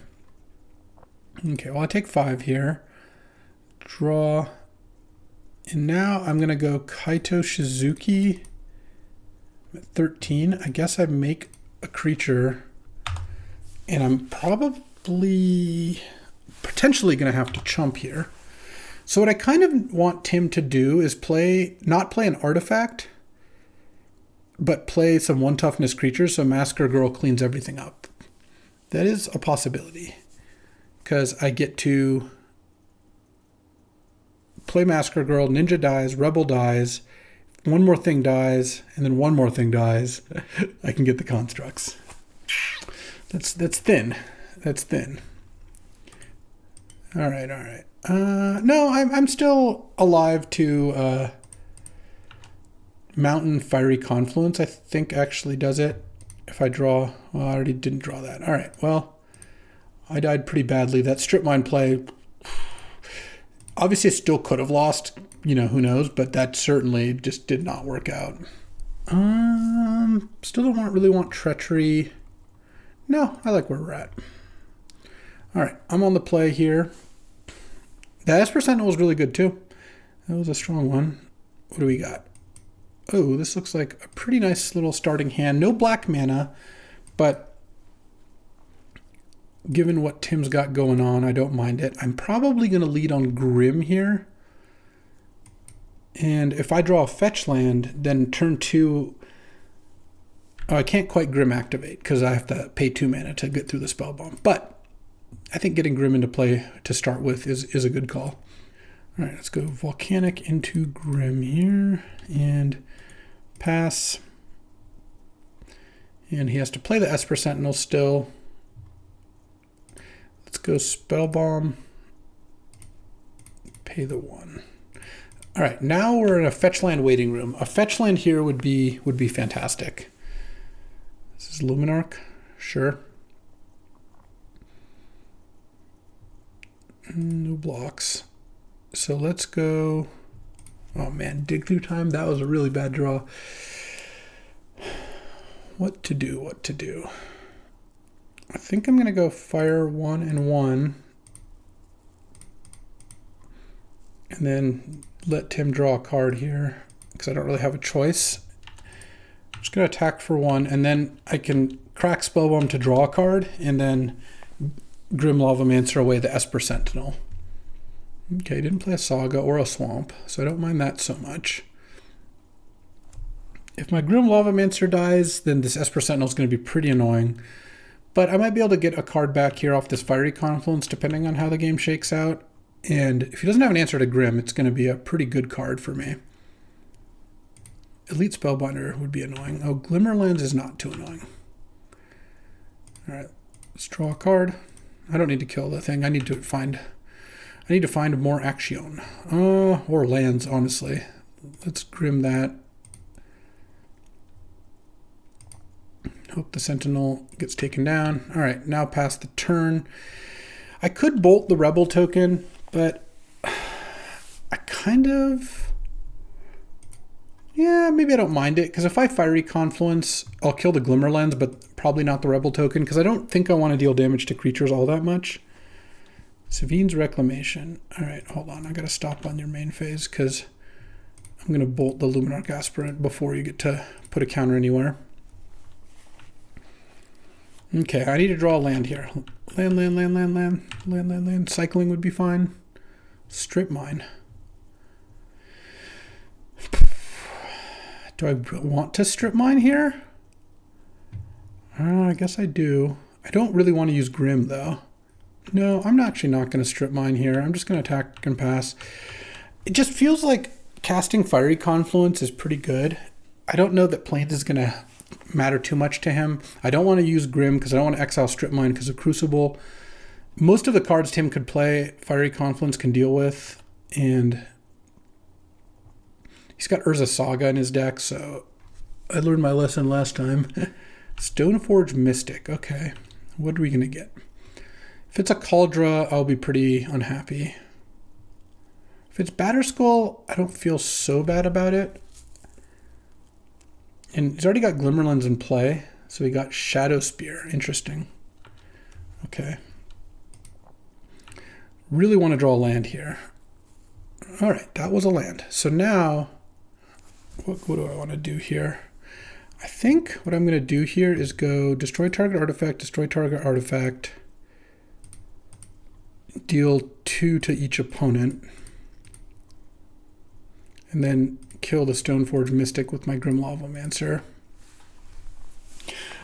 Okay, well I take 5 here. Draw. And now I'm gonna go Kaito Shizuki. I'm at 13. I guess I make a creature. And I'm potentially gonna have to chump here. So what I kind of want Tim to do is not play an artifact, but play some 1 toughness creatures so Massacre Girl cleans everything up. That is a possibility. Because I get to play Massacre Girl, Ninja dies, Rebel dies, 1 more thing dies, and then 1 more thing dies. I can get the constructs. That's thin. That's thin. All right. No, I'm still alive to Mountain Fiery Confluence, I think actually does it. If I draw, well, I already didn't draw that. All right, well, I died pretty badly. That Strip Mine play, obviously I still could have lost, who knows, but that certainly just did not work out. Still don't really want Treachery. No, I like where we're at. All right, I'm on the play here. That Esper Sentinel was really good too. That was a strong one. What do we got? Oh, this looks like a pretty nice little starting hand. No black mana, but given what Tim's got going on, I don't mind it. I'm probably going to lead on Grim here. And if I draw a fetch land, then turn 2... Oh, I can't quite Grim activate because I have to pay 2 mana to get through the Spellbomb. But I think getting Grim into play to start with is a good call. All right, let's go Volcanic into Grim here. And pass. And he has to play the Esper Sentinel still. Let's go Spellbomb. Pay the 1. All right, now we're in a fetch land waiting room. A fetch land here would be fantastic. This is Luminarch, sure. No blocks. So let's go Oh man, dig through time. That was a really bad draw. What to do? What to do? I think I'm gonna go fire 1 and 1, and then let Tim draw a card here because I don't really have a choice. I'm just gonna attack for 1, and then I can crack Spellbomb to draw a card, and then Grim Lavamancer away the Esper Sentinel. Okay, didn't play a Saga or a Swamp, so I don't mind that so much. If my Grim Lavamancer dies, then this Esper Sentinel is going to be pretty annoying. But I might be able to get a card back here off this Fiery Confluence, depending on how the game shakes out. And if he doesn't have an answer to Grim, it's going to be a pretty good card for me. Elite Spellbinder would be annoying. Oh, Glimmerlands is not too annoying. All right, let's draw a card. I don't need to kill the thing. I need to find more action. Or lands, honestly. Let's Grim that. Hope the Sentinel gets taken down. All right, now past the turn. I could bolt the Rebel token, but I kind of... Yeah, maybe I don't mind it, because if I Fiery Confluence, I'll kill the Glimmerlands, but probably not the Rebel token, because I don't think I want to deal damage to creatures all that much. Savine's Reclamation. All right, hold on. I got to stop on your main phase, because I'm going to bolt the Luminarch Aspirant before you get to put a counter anywhere. Okay, I need to draw a land here. Land. Cycling would be fine. Strip Mine. Do I want to Strip Mine here? I guess I do. I don't really want to use Grim, though. No, I'm actually not going to Strip Mine here. I'm just going to attack and pass. It just feels like casting Fiery Confluence is pretty good. I don't know that Plains is going to matter too much to him. I don't want to use Grim because I don't want to exile Strip Mine because of Crucible. Most of the cards Tim could play, Fiery Confluence can deal with, and he's got Urza Saga in his deck, so I learned my lesson last time. Stoneforge Mystic. Okay, what are we going to get? If it's a Kaldra, I'll be pretty unhappy. If it's Batterskull, I don't feel so bad about it. And he's already got Glimmerlands in play, so he got Shadow Spear. Interesting. Okay. Really want to draw a land here. All right, that was a land. So now, what do I want to do here? I think what I'm going to do here is go destroy target artifact, deal 2 to each opponent, and then kill the Stoneforge Mystic with my Grim Lavamancer.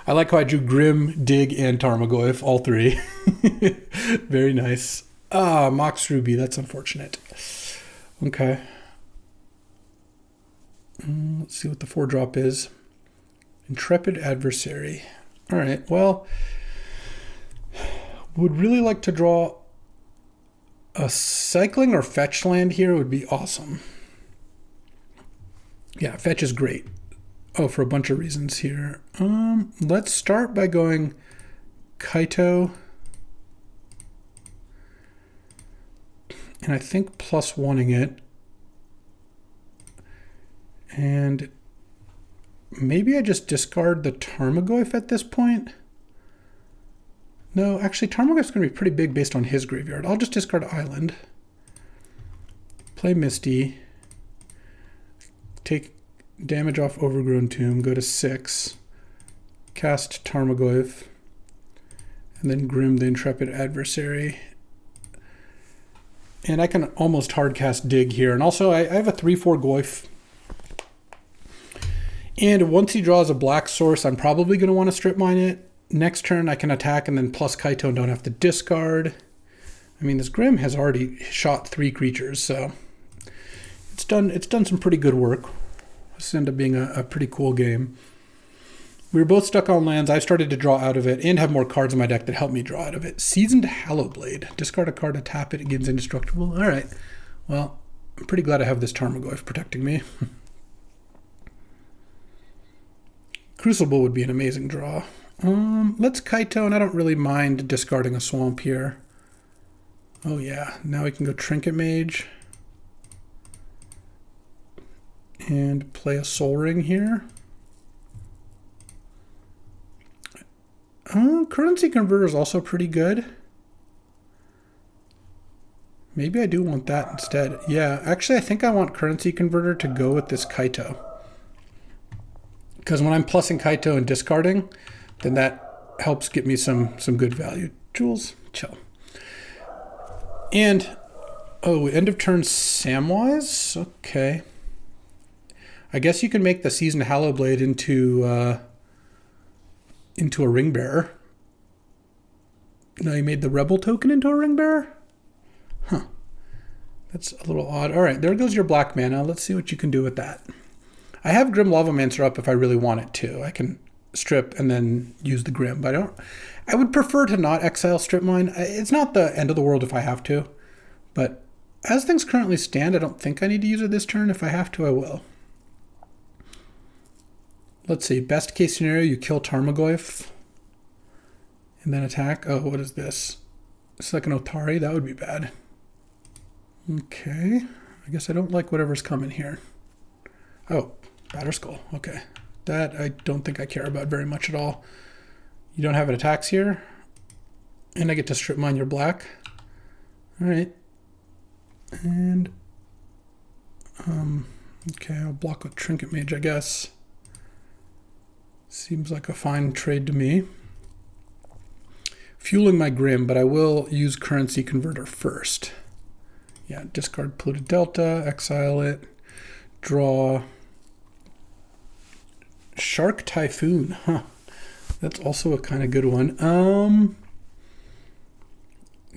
I like how I drew Grim, Dig, and Tarmogoyf, all 3. Very nice. Mox Ruby, that's unfortunate. Okay. Let's see what the 4-drop is. Intrepid Adversary. All right, well, would really like to draw a cycling or fetch land here would be awesome. Yeah, fetch is great. Oh, for a bunch of reasons here. Let's start by going Kaito. And I think plus 1ing it. And maybe I just discard the Tarmogoyf at this point. No, actually Tarmogoyf's going to be pretty big based on his graveyard. I'll just discard Island. Play Misty. Take damage off Overgrown Tomb, go to 6, cast Tarmogoyf, and then Grim the Intrepid Adversary. And I can almost hardcast Dig here. And also I have a 3/4 Goyf. And once he draws a black source, I'm probably going to want to Strip Mine it. Next turn I can attack and then plus Kaito and don't have to discard. I mean, this Grim has already shot 3 creatures, so it's done some pretty good work. This ended up being a pretty cool game. We were both stuck on lands. I started to draw out of it and have more cards in my deck that helped me draw out of it. Seasoned Hallowblade. Discard a card to tap it. It gains indestructible. All right. Well, I'm pretty glad I have this Tarmogoyf protecting me. Crucible would be an amazing draw. Let's Kaito, and I don't really mind discarding a Swamp here. Oh yeah, now we can go Trinket Mage. and play a Soul Ring here. Currency Converter is also pretty good. Maybe I do want that instead. Yeah, actually I think I want Currency Converter to go with this Kaito. Because when I'm plussing Kaito and discarding, then that helps get me some good value. Jules, chill. And, oh, end of turn Samwise? Okay. I guess you can make the Seasoned Hallowblade into a Ring Bearer. Now you made the Rebel token into a Ring Bearer? Huh. That's a little odd. All right, there goes your black mana. Let's see what you can do with that. I have Grim Lavamancer up if I really want it to. I can strip and then use the Grim, but I would prefer to not exile strip mine. It's not the end of the world if I have to, but as things currently stand, I don't think I need to use it this turn. If I have to, I will. Let's see, best case scenario, you kill Tarmogoyf and then attack. Oh, what is this? It's like an Otari, that would be bad. Okay, I guess I don't like whatever's coming here. Oh, Batterskull, okay. That I don't think I care about very much at all. You don't have an attacks here, and I get to strip mine your black. All right, and okay, I'll block with Trinket Mage, I guess. Seems like a fine trade to me. Fueling my Grim, but I will use Currency Converter first. Yeah, discard Polluted Delta, exile it, draw Shark Typhoon. Huh. That's also a kind of good one.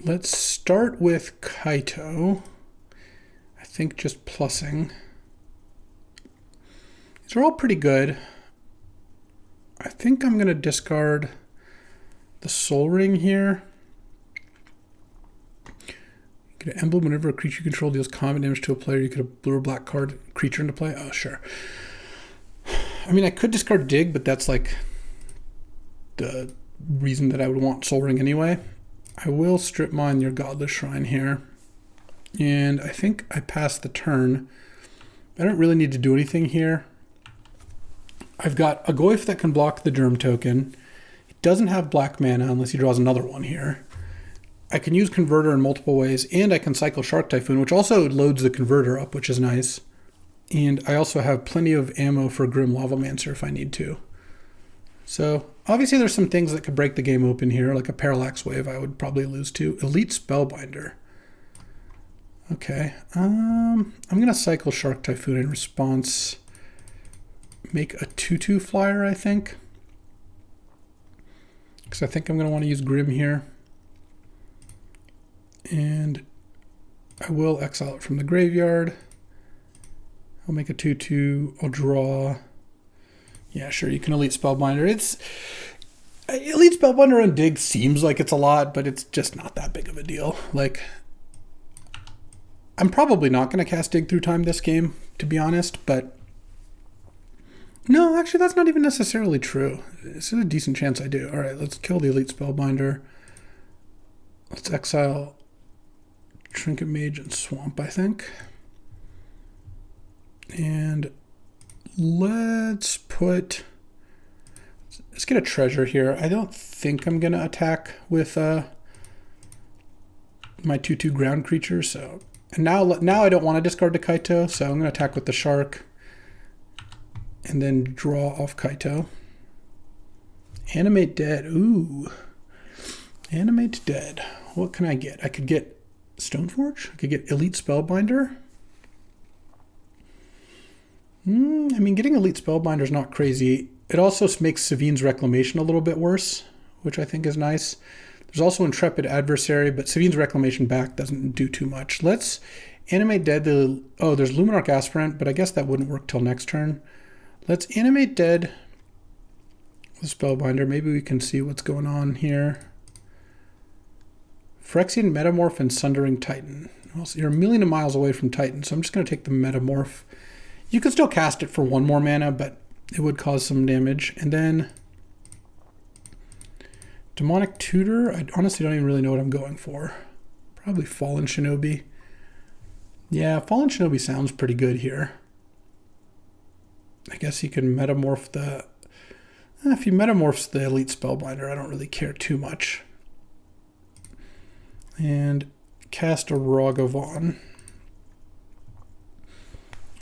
Let's start with Kaito. I think just plussing. These are all pretty good. I think I'm going to discard the Soul Ring here. Get an emblem whenever a creature you control deals combat damage to a player. You could have blue or black card creature into play. Oh, sure. I mean, I could discard Dig, but that's like the reason that I would want Soul Ring anyway. I will strip mine your Godless Shrine here. And I think I passed the turn. I don't really need to do anything here. I've got a Goyf that can block the Germ token. It doesn't have black mana unless he draws another one here. I can use Converter in multiple ways, and I can cycle Shark Typhoon, which also loads the Converter up, which is nice. And I also have plenty of ammo for Grim Lavamancer if I need to. So, obviously there's some things that could break the game open here, like a Parallax Wave I would probably lose to. Elite Spellbinder. Okay, I'm going to cycle Shark Typhoon in response. Make a 2/2 flyer, I think. Because I think I'm going to want to use Grim here. And I will exile it from the graveyard. I'll make a 2/2. I'll draw. Yeah, sure, you can Elite Spellbinder. Elite Spellbinder on Dig seems like it's a lot, but it's just not that big of a deal. Like, I'm probably not going to cast Dig Through Time this game, to be honest, but no, actually, that's not even necessarily true. This is a decent chance I do. All right, let's kill the Elite Spellbinder. Let's exile Trinket Mage and Swamp, I think. And let's get a treasure here. I don't think I'm going to attack with my 2/2 ground creature. So, and now I don't want to discard the Kaito, so I'm going to attack with the Shark. And then draw off Kaito. Animate Dead. Ooh. Animate Dead. What can I get? I could get Stoneforge. I could get Elite Spellbinder. I mean, getting Elite Spellbinder is not crazy. It also makes Savine's Reclamation a little bit worse, which I think is nice. There's also Intrepid Adversary, but Savine's Reclamation back doesn't do too much. Let's Animate Dead. Oh, there's Luminarch Aspirant, but I guess that wouldn't work till next turn. Let's Animate Dead the Spellbinder. Maybe we can see what's going on here. Phyrexian Metamorph and Sundering Titan. Well, so you're a million miles away from Titan, so I'm just going to take the Metamorph. You could still cast it for 1 more mana, but it would cause some damage. And then Demonic Tutor. I honestly don't even really know what I'm going for. Probably Fallen Shinobi. Yeah, Fallen Shinobi sounds pretty good here. I guess he can metamorph the... If he metamorphs the Elite Spellbinder, I don't really care too much. And cast a Ragavan.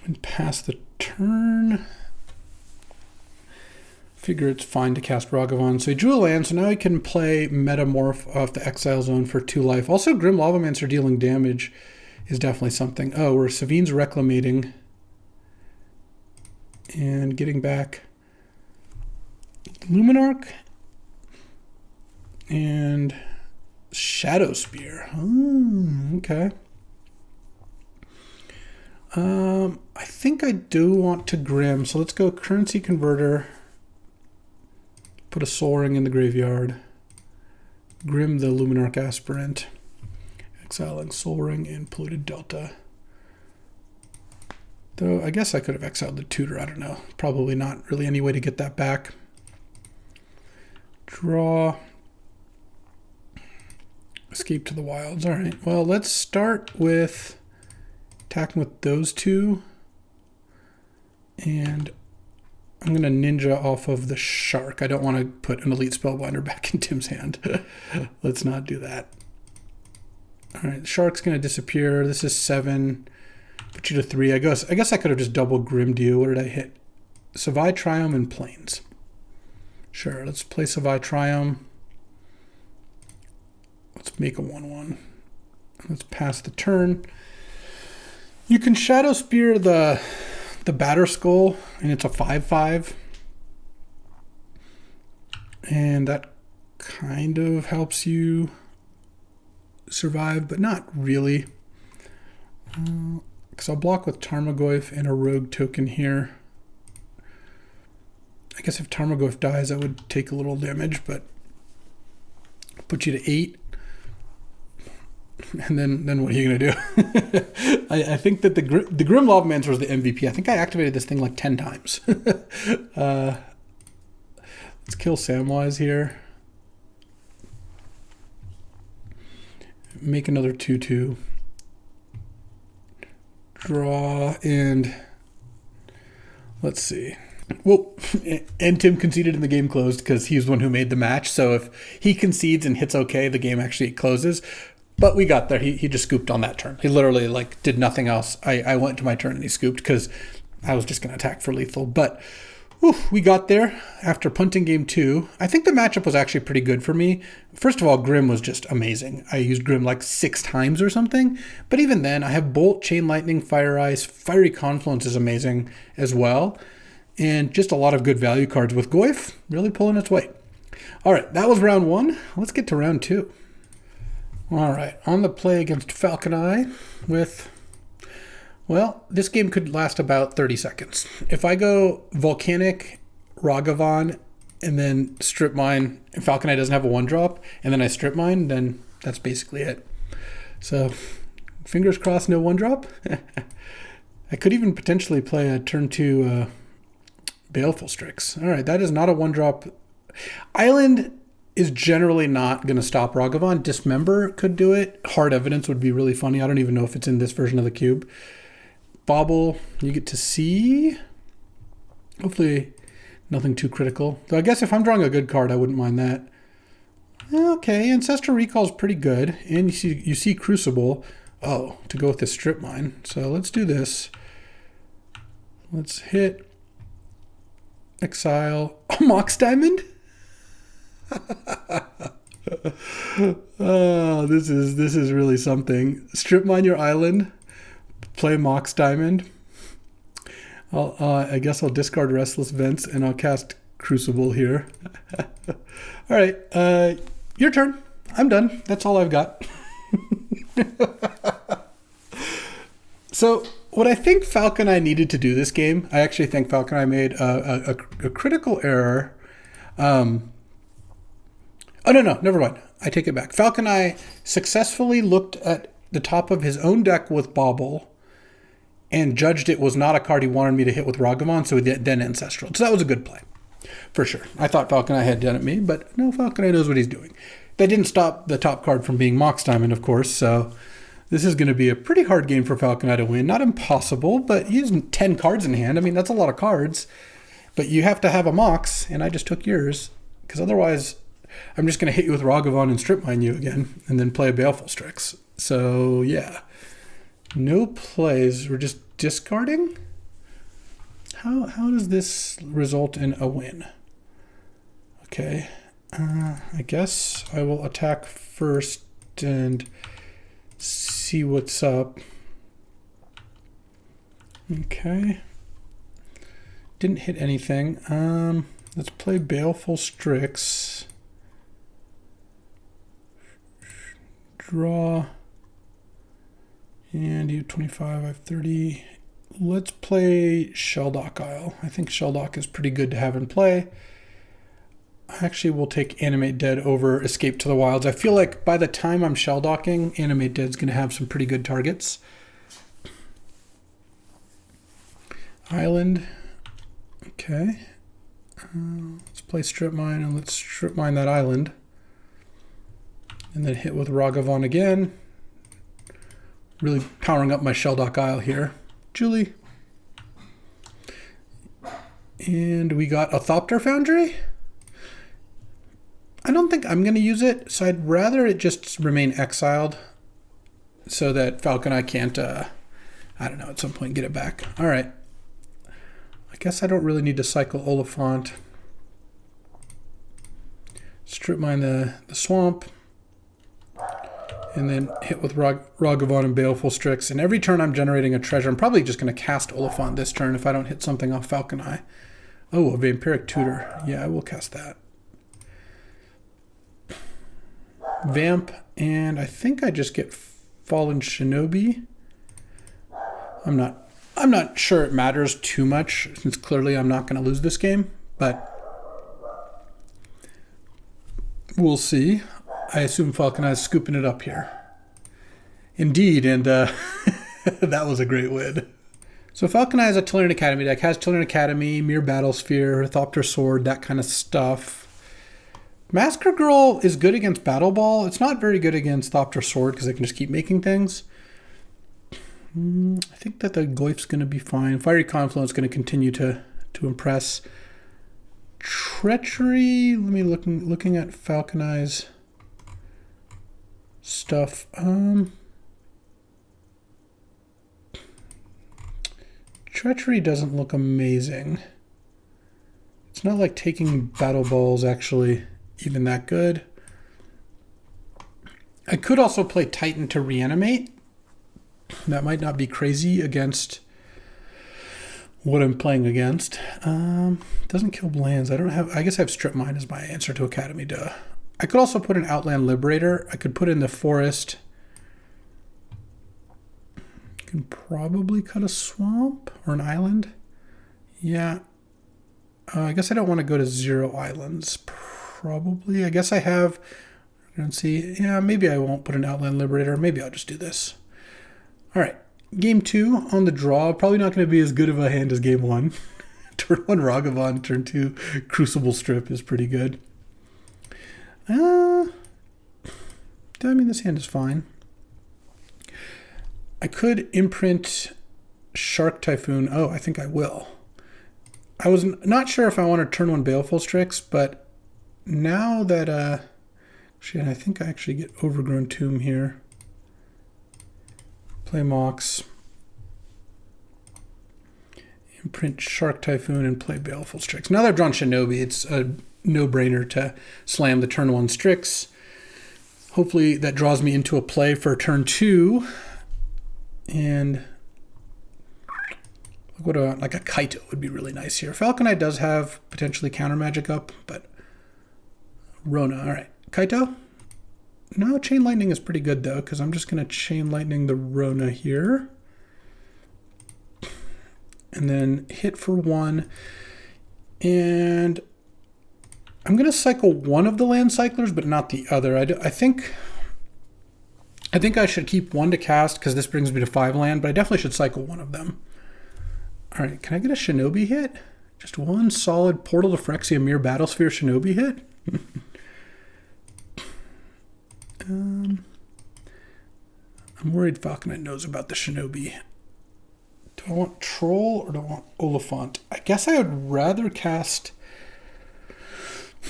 And pass the turn. Figure it's fine to cast Ragavan. So he drew a land, so now he can play Metamorph off the Exile Zone for 2 life. Also, Grim Lavamancer dealing damage is definitely something. Oh, we're Savine's Reclamating. And getting back Luminarch. And Shadow Spear. Oh, okay. I think I do want to Grim, so let's go Currency Converter. Put a Soul Ring in the graveyard. Grim the Luminarch Aspirant. Exiling Soul Ring and Polluted Delta. Though I guess I could have exiled the Tutor, I don't know. Probably not really any way to get that back. Draw. Escape to the Wilds. All right, well, let's start with attacking with those 2. And I'm going to Ninja off of the Shark. I don't want to put an Elite Spellbinder back in Tim's hand. Let's not do that. All right, the Shark's going to disappear. This is 7. Put you to 3. I guess I could have just double Grimmed you. What did I hit? Savai Triumph and Plains. Sure, let's play Savai Triumph. Let's make a 1/1. Let's pass the turn. You can Shadow Spear the Batter Skull, and it's a 5/5. And that kind of helps you survive, but not really. Because I'll block with Tarmogoyf and a Rogue token here. I guess if Tarmogoyf dies, I would take a little damage, but put you to 8. And then what are you going to do? I think that the Grim Lavamancer was the MVP. I think I activated this thing like 10 times. Let's kill Samwise here. Make another 2/2. Draw, and let's see. Well, and Tim conceded and the game closed because he's the one who made the match. So if he concedes and hits okay, the game actually closes. But we got there. He just scooped on that turn. He literally did nothing else. I went to my turn and he scooped because I was just going to attack for lethal. But we got there after punting game 2. I think the matchup was actually pretty good for me. First of all, Grim was just amazing. I used Grim like 6 times or something. But even then, I have Bolt, Chain Lightning, Fire Ice. Fiery Confluence is amazing as well. And just a lot of good value cards with Goyf really pulling its weight. All right, that was round 1. Let's get to round 2. All right, on the play against Falcon Eye with, well, this game could last about 30 seconds. If I go Volcanic, Ragavan, and then Strip Mine, and Falcon Eye doesn't have a 1-drop, and then I Strip Mine, then that's basically it. So, fingers crossed, no 1-drop. I could even potentially play a turn 2 Baleful Strix. All right, that is not a 1-drop. Island is generally not going to stop Ragavan. Dismember could do it. Hard Evidence would be really funny. I don't even know if it's in this version of the cube. Bauble, you get to see. Hopefully nothing too critical. Though I guess if I'm drawing a good card, I wouldn't mind that. Okay, Ancestral Recall is pretty good. And you see Crucible. Oh, to go with the Strip Mine. So let's do this. Let's hit Exile. Oh, Mox Diamond? Oh, this is really something. Strip Mine your island, play Mox Diamond. I guess I'll discard Restless Vents and I'll cast Crucible here. All right, your turn. I'm done. That's all I've got. So what I think Falcon Eye needed to do this game, I actually think Falcon Eye made a critical error. Oh, no, never mind. I take it back. Falcon Eye successfully looked at the top of his own deck with Bauble and judged it was not a card he wanted me to hit with Ragavan, so he then Ancestral. So that was a good play, for sure. I thought Falcon Eye had done it me, but no, Falcon Eye knows what he's doing. That didn't stop the top card from being Mox Diamond, of course, so This is going to be a pretty hard game for Falcon Eye to win. Not impossible, but he's 10 cards in hand. I mean, that's a lot of cards. But you have to have a Mox, and I just took yours. Because otherwise, I'm just going to hit you with Ragavan and Strip Mine you again, and then play a Baleful Strix. So, yeah. No plays. We're just discarding? How does this result in a win? Okay. I guess I will attack first and see what's up. Okay. Didn't hit anything. Let's play Baleful Strix. Draw. And you 25, I have 30. Let's play Shelldock Isle. I think Shelldock is pretty good to have in play. I actually will take Animate Dead over Escape to the Wilds. I feel like by the time I'm Shelldocking, Animate Dead's going to have some pretty good targets. Island. Okay. Let's play Strip Mine and let's Strip Mine that island. And then hit with Ragavan again. Really powering up my Shelldock Isle here. Julie. And we got a Thopter Foundry. I don't think I'm going to use it, so I'd rather it just remain exiled so that Falcon Eye can't, I don't know, at some point get it back. All right. I guess I don't really need to cycle Oliphant. Strip Mine the swamp. And then hit with Ragavan and Baleful Strix. And every turn I'm generating a treasure. I'm probably just going to cast Oliphant this turn if I don't hit something off Falcon Eye. Oh, a Vampiric Tutor. Yeah, I will cast that. Vamp, and I think I just get Fallen Shinobi. I'm not sure it matters too much, since clearly I'm not going to lose this game, but we'll see. I assume Falcon Eye is scooping it up here. Indeed, and that was a great win. So Falcon Eye has a Tolarian Academy deck, has Tolarian Academy, Mere Battlesphere, Thopter Sword, that kind of stuff. Massacre Girl is good against Battle Ball. It's not very good against Thopter Sword because I can just keep making things. I think that the Glyph's going to be fine. Fiery Confluence is going to continue to impress. Treachery, let me looking at Falcon Eye's stuff. Treachery doesn't look amazing. It's not like taking Battle Balls actually even that good. I could also play Titan to reanimate. That might not be crazy against what I'm playing against. Doesn't kill lands. I guess I have Strip Mine as my answer to Academy Duh. I could also put an Outland Liberator. I could put in the Forest. Can probably cut a swamp or an island. Yeah. I guess I don't want to go to 0 islands. Probably. I guess I have. Let's see. Yeah, maybe I won't put an Outland Liberator. Maybe I'll just do this. All right. Game 2 on the draw. Probably not going to be as good of a hand as game 1. Turn 1 Ragavan, turn 2 Crucible Strip is pretty good. I mean, this hand is fine. I could imprint Shark Typhoon. Oh, I think I will. I was not sure if I want to turn 1 Baleful Strix, but now that, actually, I think I actually get Overgrown Tomb here. Play Mox. Imprint Shark Typhoon and play Baleful Strix. Now that I've drawn Shinobi, it's a no-brainer to slam the turn 1 Strix. Hopefully that draws me into a play for turn 2. And like a Kaito would be really nice here. Falcon Eye does have potentially counter magic up, but Rona. All right, Kaito. No, Chain Lightning is pretty good though, because I'm just going to Chain Lightning the Rona here, and then hit for 1. And I'm going to cycle one of the land cyclers, but not the other. I think I should keep 1 to cast because this brings me to 5 land, but I definitely should cycle one of them. All right, can I get a Shinobi hit? Just 1 solid Portal to Phyrexia Mere Battlesphere Shinobi hit? I'm worried Falcon Knight knows about the Shinobi. Do I want Troll or do I want Oliphant? I guess I would rather cast...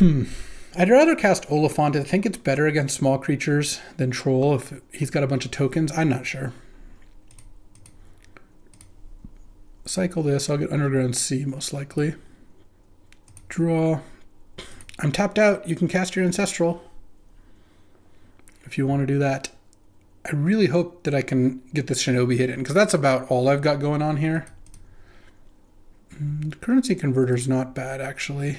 I'd rather cast Oliphant. I think it's better against small creatures than Troll if he's got a bunch of tokens. I'm not sure. Cycle this. I'll get Underground Sea most likely. Draw. I'm tapped out. You can cast your Ancestral if you want to do that. I really hope that I can get this Shinobi hit in, because that's about all I've got going on here. The currency converter is not bad, actually.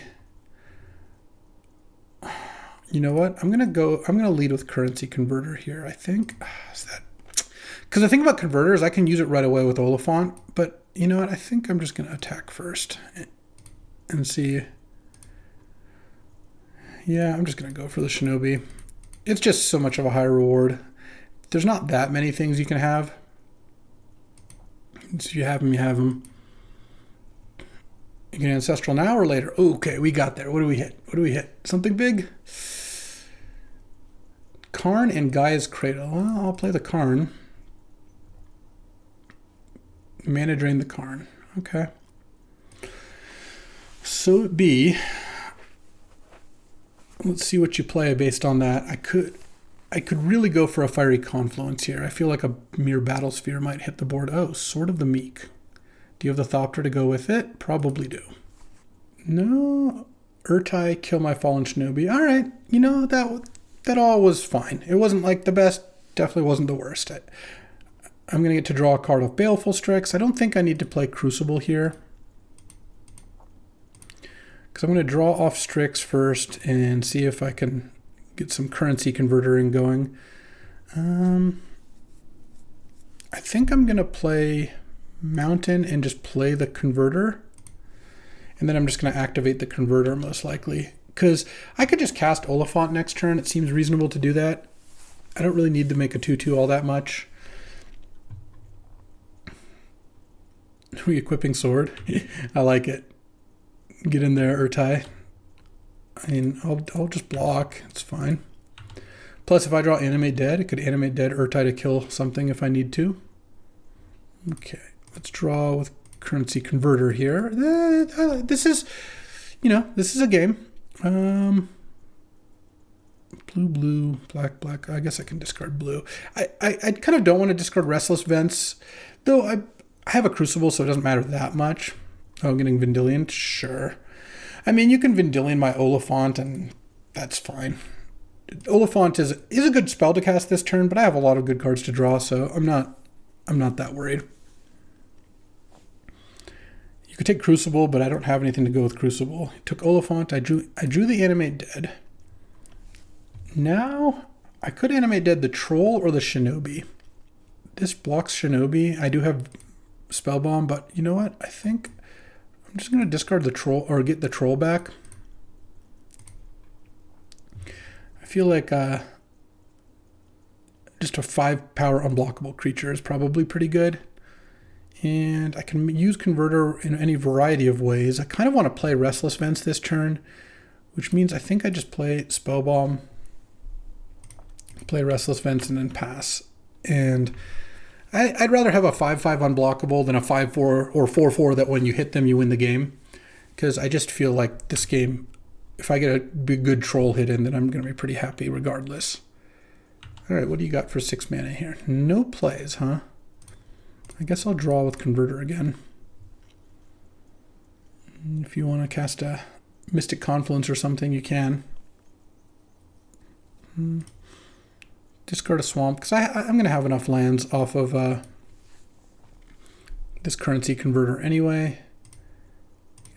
You know what? I'm gonna lead with currency converter here, I think. Is that... Because the thing about converters, I can use it right away with Oliphant, but you know what? I think I'm just gonna attack first and see. Yeah, I'm just gonna go for the Shinobi. It's just so much of a high reward. There's not that many things you can have. So you have them, you have them. You get Ancestral now or later? Okay, we got there. What do we hit? What do we hit? Something big? Karn and Gaia's Cradle. Well, I'll play the Karn. Mana drain the Karn. Okay. So it be. Let's see what you play based on that. I could really go for a Fiery Confluence here. I feel like a mere Battle Sphere might hit the board. Oh, Sword of the Meek. Do you have the Thopter to go with it? Probably do. No. Urtai, kill my Fallen Shinobi. All right. You know, that all was fine. It wasn't like the best. Definitely wasn't the worst. I'm going to get to draw a card off Baleful Strix. I don't think I need to play Crucible here, because I'm going to draw off Strix first and see if I can get some currency convertering going. I think I'm going to play Mountain and just play the converter. And then I'm just going to activate the converter most likely, because I could just cast Oliphant next turn. It seems reasonable to do that. I don't really need to make a 2/2 all that much. Re-equipping Sword. I like it. Get in there, Urtai. I mean, I'll just block. It's fine. Plus, if I draw Animate Dead, it could Animate Dead Urtai to kill something if I need to. Okay, let's draw with Currency Converter here. This is, this is a game. Blue, blue, black, black. I guess I can discard blue. I kind of don't want to discard Restless Vents, though I have a Crucible, so it doesn't matter that much. Oh, getting Vendilion? Sure. I mean, you can Vendilion my Oliphant, and that's fine. Oliphant is a good spell to cast this turn, but I have a lot of good cards to draw, so I'm not that worried. You could take Crucible, but I don't have anything to go with Crucible. I took Oliphant. I drew the Animate Dead. Now, I could Animate Dead the Troll or the Shinobi. This blocks Shinobi. I do have Spellbomb, but you know what? I think I'm just going to discard the Troll, or get the Troll back. I feel like just a 5-power unblockable creature is probably pretty good. And I can use Converter in any variety of ways. I kind of want to play Restless Vents this turn, which means I think I just play Spellbomb, play Restless Vents, and then pass. And I'd rather have a 5/5 unblockable than a 5/4 or 4/4 that when you hit them, you win the game. Because I just feel like this game, if I get a good Troll hit in, then I'm going to be pretty happy regardless. All right, what do you got for 6 mana here? No plays, huh? I guess I'll draw with Converter again. If you want to cast a Mystic Confluence or something, you can. Discard a Swamp, because I'm going to have enough lands off of this Currency Converter anyway.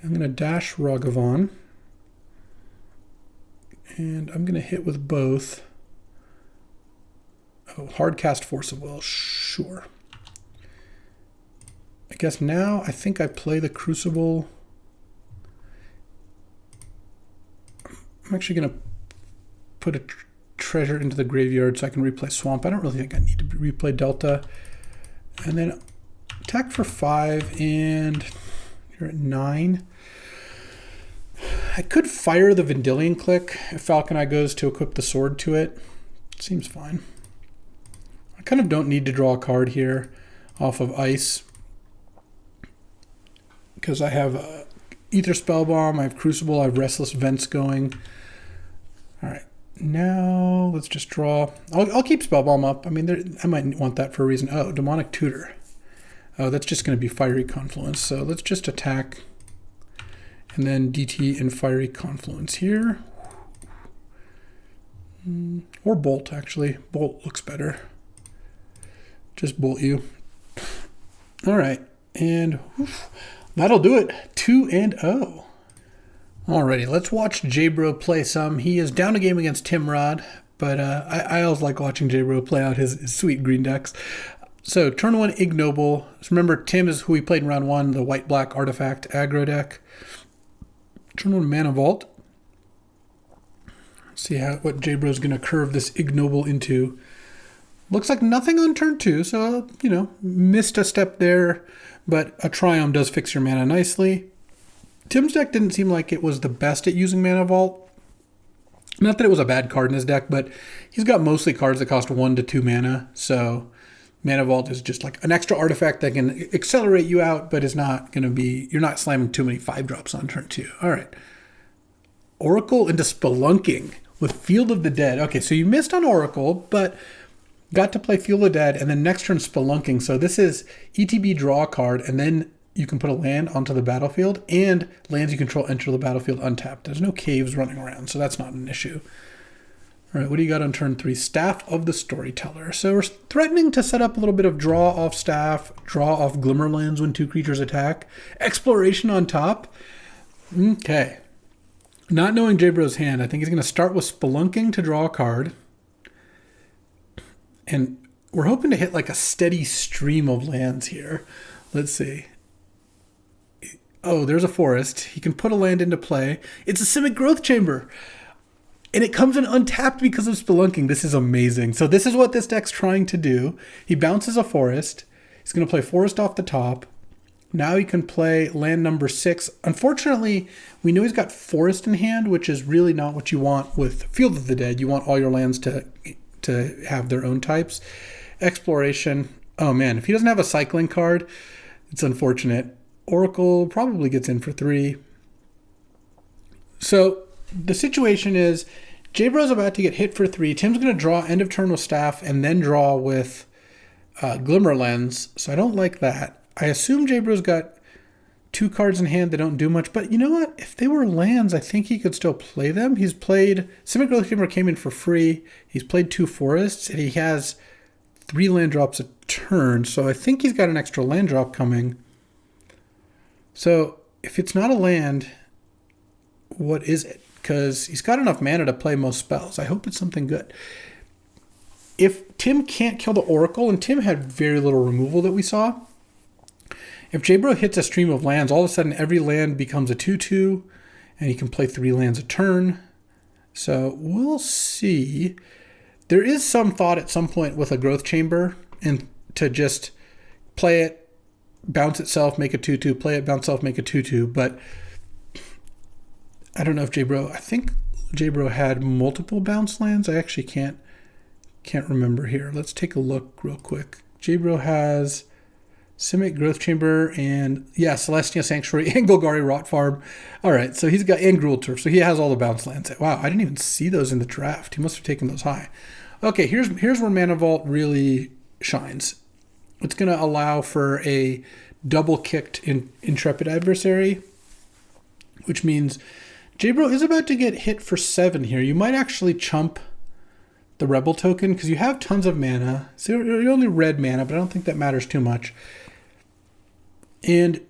I'm going to dash Ragavan. And I'm going to hit with both. Oh, hard cast Force of Will, sure. I guess now I think I play the Crucible. I'm actually going to put a treasure into the graveyard so I can replay Swamp. I don't really think I need to replay Delta. And then attack for 5, and you're at 9. I could fire the Vendilion Click if Falcon Eye goes to equip the sword to it. Seems fine. kind of don't need to draw a card here off of ice because I have Ether Spellbomb, I have Crucible, I have Restless Vents going. All right, now let's just draw. I'll keep Spellbomb up. I mean, I might want that for a reason. Oh, Demonic Tutor. Oh, that's just going to be Fiery Confluence. So let's just attack and then DT and Fiery Confluence here. Or Bolt, actually. Bolt looks better. Just bolt you. All right, and that'll do it. 2-0. Alrighty, let's watch J-Bro play some. He is down a game against Timrod, but I always like watching J-Bro play out his sweet green decks. So turn 1, Ignoble. So remember, Tim is who we played in round 1, the white-black artifact aggro deck. Turn 1, Mana Vault. See what J-Bro's going to curve this Ignoble into. Looks like nothing on turn 2, so, you know, missed a step there, but a Triumph does fix your mana nicely. Tim's deck didn't seem like it was the best at using Mana Vault. Not that it was a bad card in his deck, but he's got mostly cards that cost 1 to 2 mana, so Mana Vault is just like an extra artifact that can accelerate you out, but is not going to be, you're not slamming too many 5-drops on turn 2. All right. Oracle into Spelunking with Field of the Dead. Okay, so you missed on Oracle, but got to play Field of the Dead, and then next turn Spelunking. So this is ETB draw a card, and then you can put a land onto the battlefield, and lands you control enter the battlefield untapped. There's no caves running around, so that's not an issue. All right, what do you got on turn 3? Staff of the Storyteller. So we're threatening to set up a little bit of draw off Staff, draw off Glimmerlands when 2 creatures attack. Exploration on top. Okay. Not knowing J-Bro's hand, I think he's going to start with Spelunking to draw a card. And we're hoping to hit like a steady stream of lands here. Let's see. Oh, there's a forest. He can put a land into play. It's a Simic Growth Chamber. And it comes in untapped because of Spelunking. This is amazing. So this is what this deck's trying to do. He bounces a forest. He's going to play forest off the top. Now he can play land number 6. Unfortunately, we know he's got forest in hand, which is really not what you want with Field of the Dead. You want all your lands to have their own types. Exploration. Oh man, if he doesn't have a cycling card, it's unfortunate. Oracle probably gets in for 3. So the situation is J-Bro's about to get hit for 3. Tim's going to draw end of turn with Staff and then draw with Glimmerlands. So I don't like that. I assume J-Bro's got 2 cards in hand that don't do much, but you know what? If they were lands, I think he could still play them. He's played, Simic Growth Chamber came in for free. He's played 2 forests, and he has 3 land drops a turn, so I think he's got an extra land drop coming. So if it's not a land, what is it? Because he's got enough mana to play most spells. I hope it's something good. If Tim can't kill the Oracle, and Tim had very little removal that we saw, if J-Bro hits a stream of lands, all of a sudden every land becomes a 2/2, and he can play 3 lands a turn. So we'll see. There is some thought at some point with a Growth Chamber and to just play it, bounce itself, make a 2/2, play it, bounce itself, make a 2/2, but I don't know if J-Bro, I think J-Bro had multiple bounce lands. I actually can't remember here. Let's take a look real quick. J-Bro has Simic Growth Chamber and, yeah, Celestia Sanctuary and Golgari Rot Farm. All right, so he's got, and Gruul Turf, so he has all the bounce lands. Wow, I didn't even see those in the draft. He must have taken those high. Okay, here's where Mana Vault really shines. It's going to allow for a double-kicked Intrepid Adversary, which means J-Bro is about to get hit for 7 here. You might actually chump the Rebel token because you have tons of mana. So you're only red mana, but I don't think that matters too much. And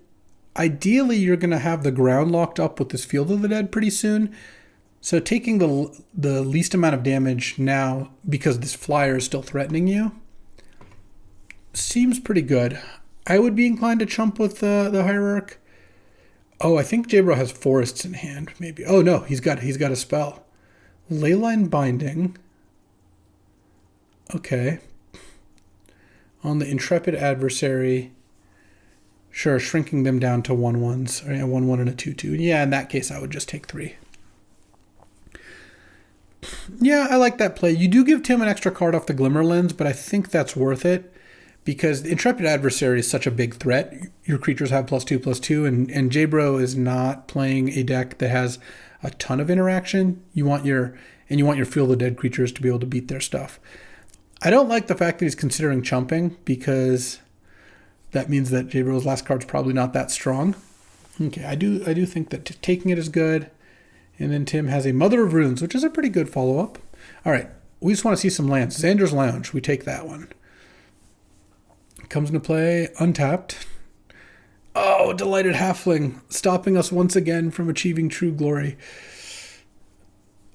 ideally, you're going to have the ground locked up with this Field of the Dead pretty soon. So taking the least amount of damage now because this flyer is still threatening you seems pretty good. I would be inclined to chump with the Hierarch. Oh, I think J-Bro has forests in hand, maybe. Oh no, he's got a spell. Leyline Binding. Okay. On the Intrepid Adversary. Sure, shrinking them down to 1/1s, or 1/1 and a 2/2. Yeah, in that case, I would just take 3. Yeah, I like that play. You do give Tim an extra card off the Glimmer Lens, but I think that's worth it because the Intrepid Adversary is such a big threat. Your creatures have +2/+2, and J-Bro is not playing a deck that has a ton of interaction. You want your Feel the Dead creatures to be able to beat their stuff. I don't like the fact that he's considering chumping because that means that J-Bro's last card's probably not that strong. Okay, I do think that taking it is good. And then Tim has a Mother of Runes, which is a pretty good follow-up. All right, we just want to see some lands. Xander's Lounge, we take that one. Comes into play, untapped. Oh, Delighted Halfling, stopping us once again from achieving true glory.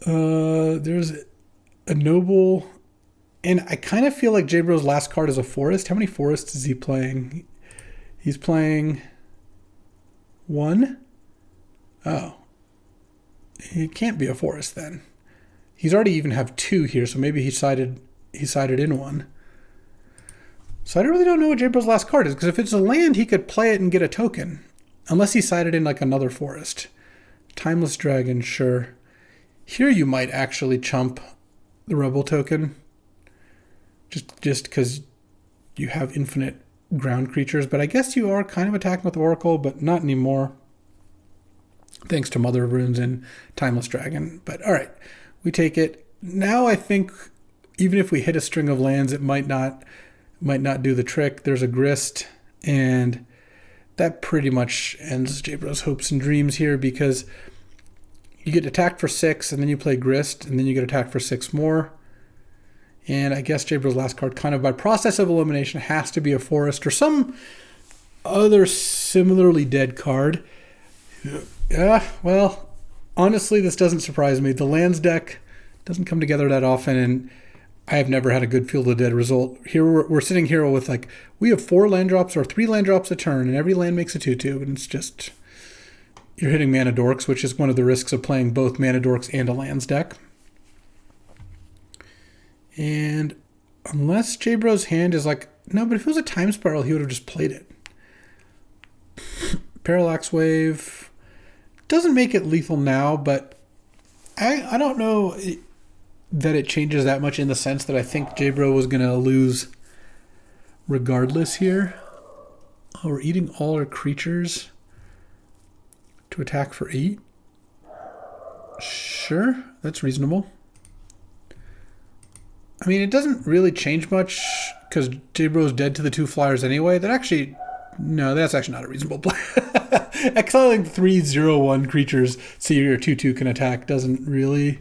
There's a Noble, and I kind of feel like J-Bro's last card is a Forest. How many Forests is he playing? He's playing 1? Oh. It can't be a Forest then. He's already even have 2 here, so maybe he sided in 1. So I really don't know what J-Bro's last card is, because if it's a land, he could play it and get a token. Unless he sided in like another Forest. Timeless Dragon, sure. Here you might actually chump the Rebel token. Just because you have infinite ground creatures, but I guess you are kind of attacking with Oracle, but not anymore. Thanks to Mother of Runes and Timeless Dragon. But all right, we take it. Now I think even if we hit a string of lands, it might not do the trick. There's a Grist, and that pretty much ends J-Bro's hopes and dreams here because you get attacked for 6, and then you play Grist, and then you get attacked for 6 more. And I guess J-Bro's last card, kind of by process of elimination, has to be a Forest or some other similarly dead card. Yeah, well, honestly, this doesn't surprise me. The lands deck doesn't come together that often, and I have never had a good Feel the Dead result. Here we're sitting here with like, we have 4 land drops or 3 land drops a turn, and every land makes a 2/2, and it's just, you're hitting Mana Dorks, which is one of the risks of playing both Mana Dorks and a lands deck. And unless J-Bro's hand is like, no, but if it was a Time Spiral, he would have just played it. Parallax Wave doesn't make it lethal now, but I don't know that it changes that much in the sense that I think J-Bro was going to lose regardless here. Oh, we're eating all our creatures to attack for 8. Sure, that's reasonable. I mean, it doesn't really change much because J-Bro's dead to the 2 flyers anyway. That's actually not a reasonable play. Exiling 3/0/1 creatures so your 2/2 can attack doesn't really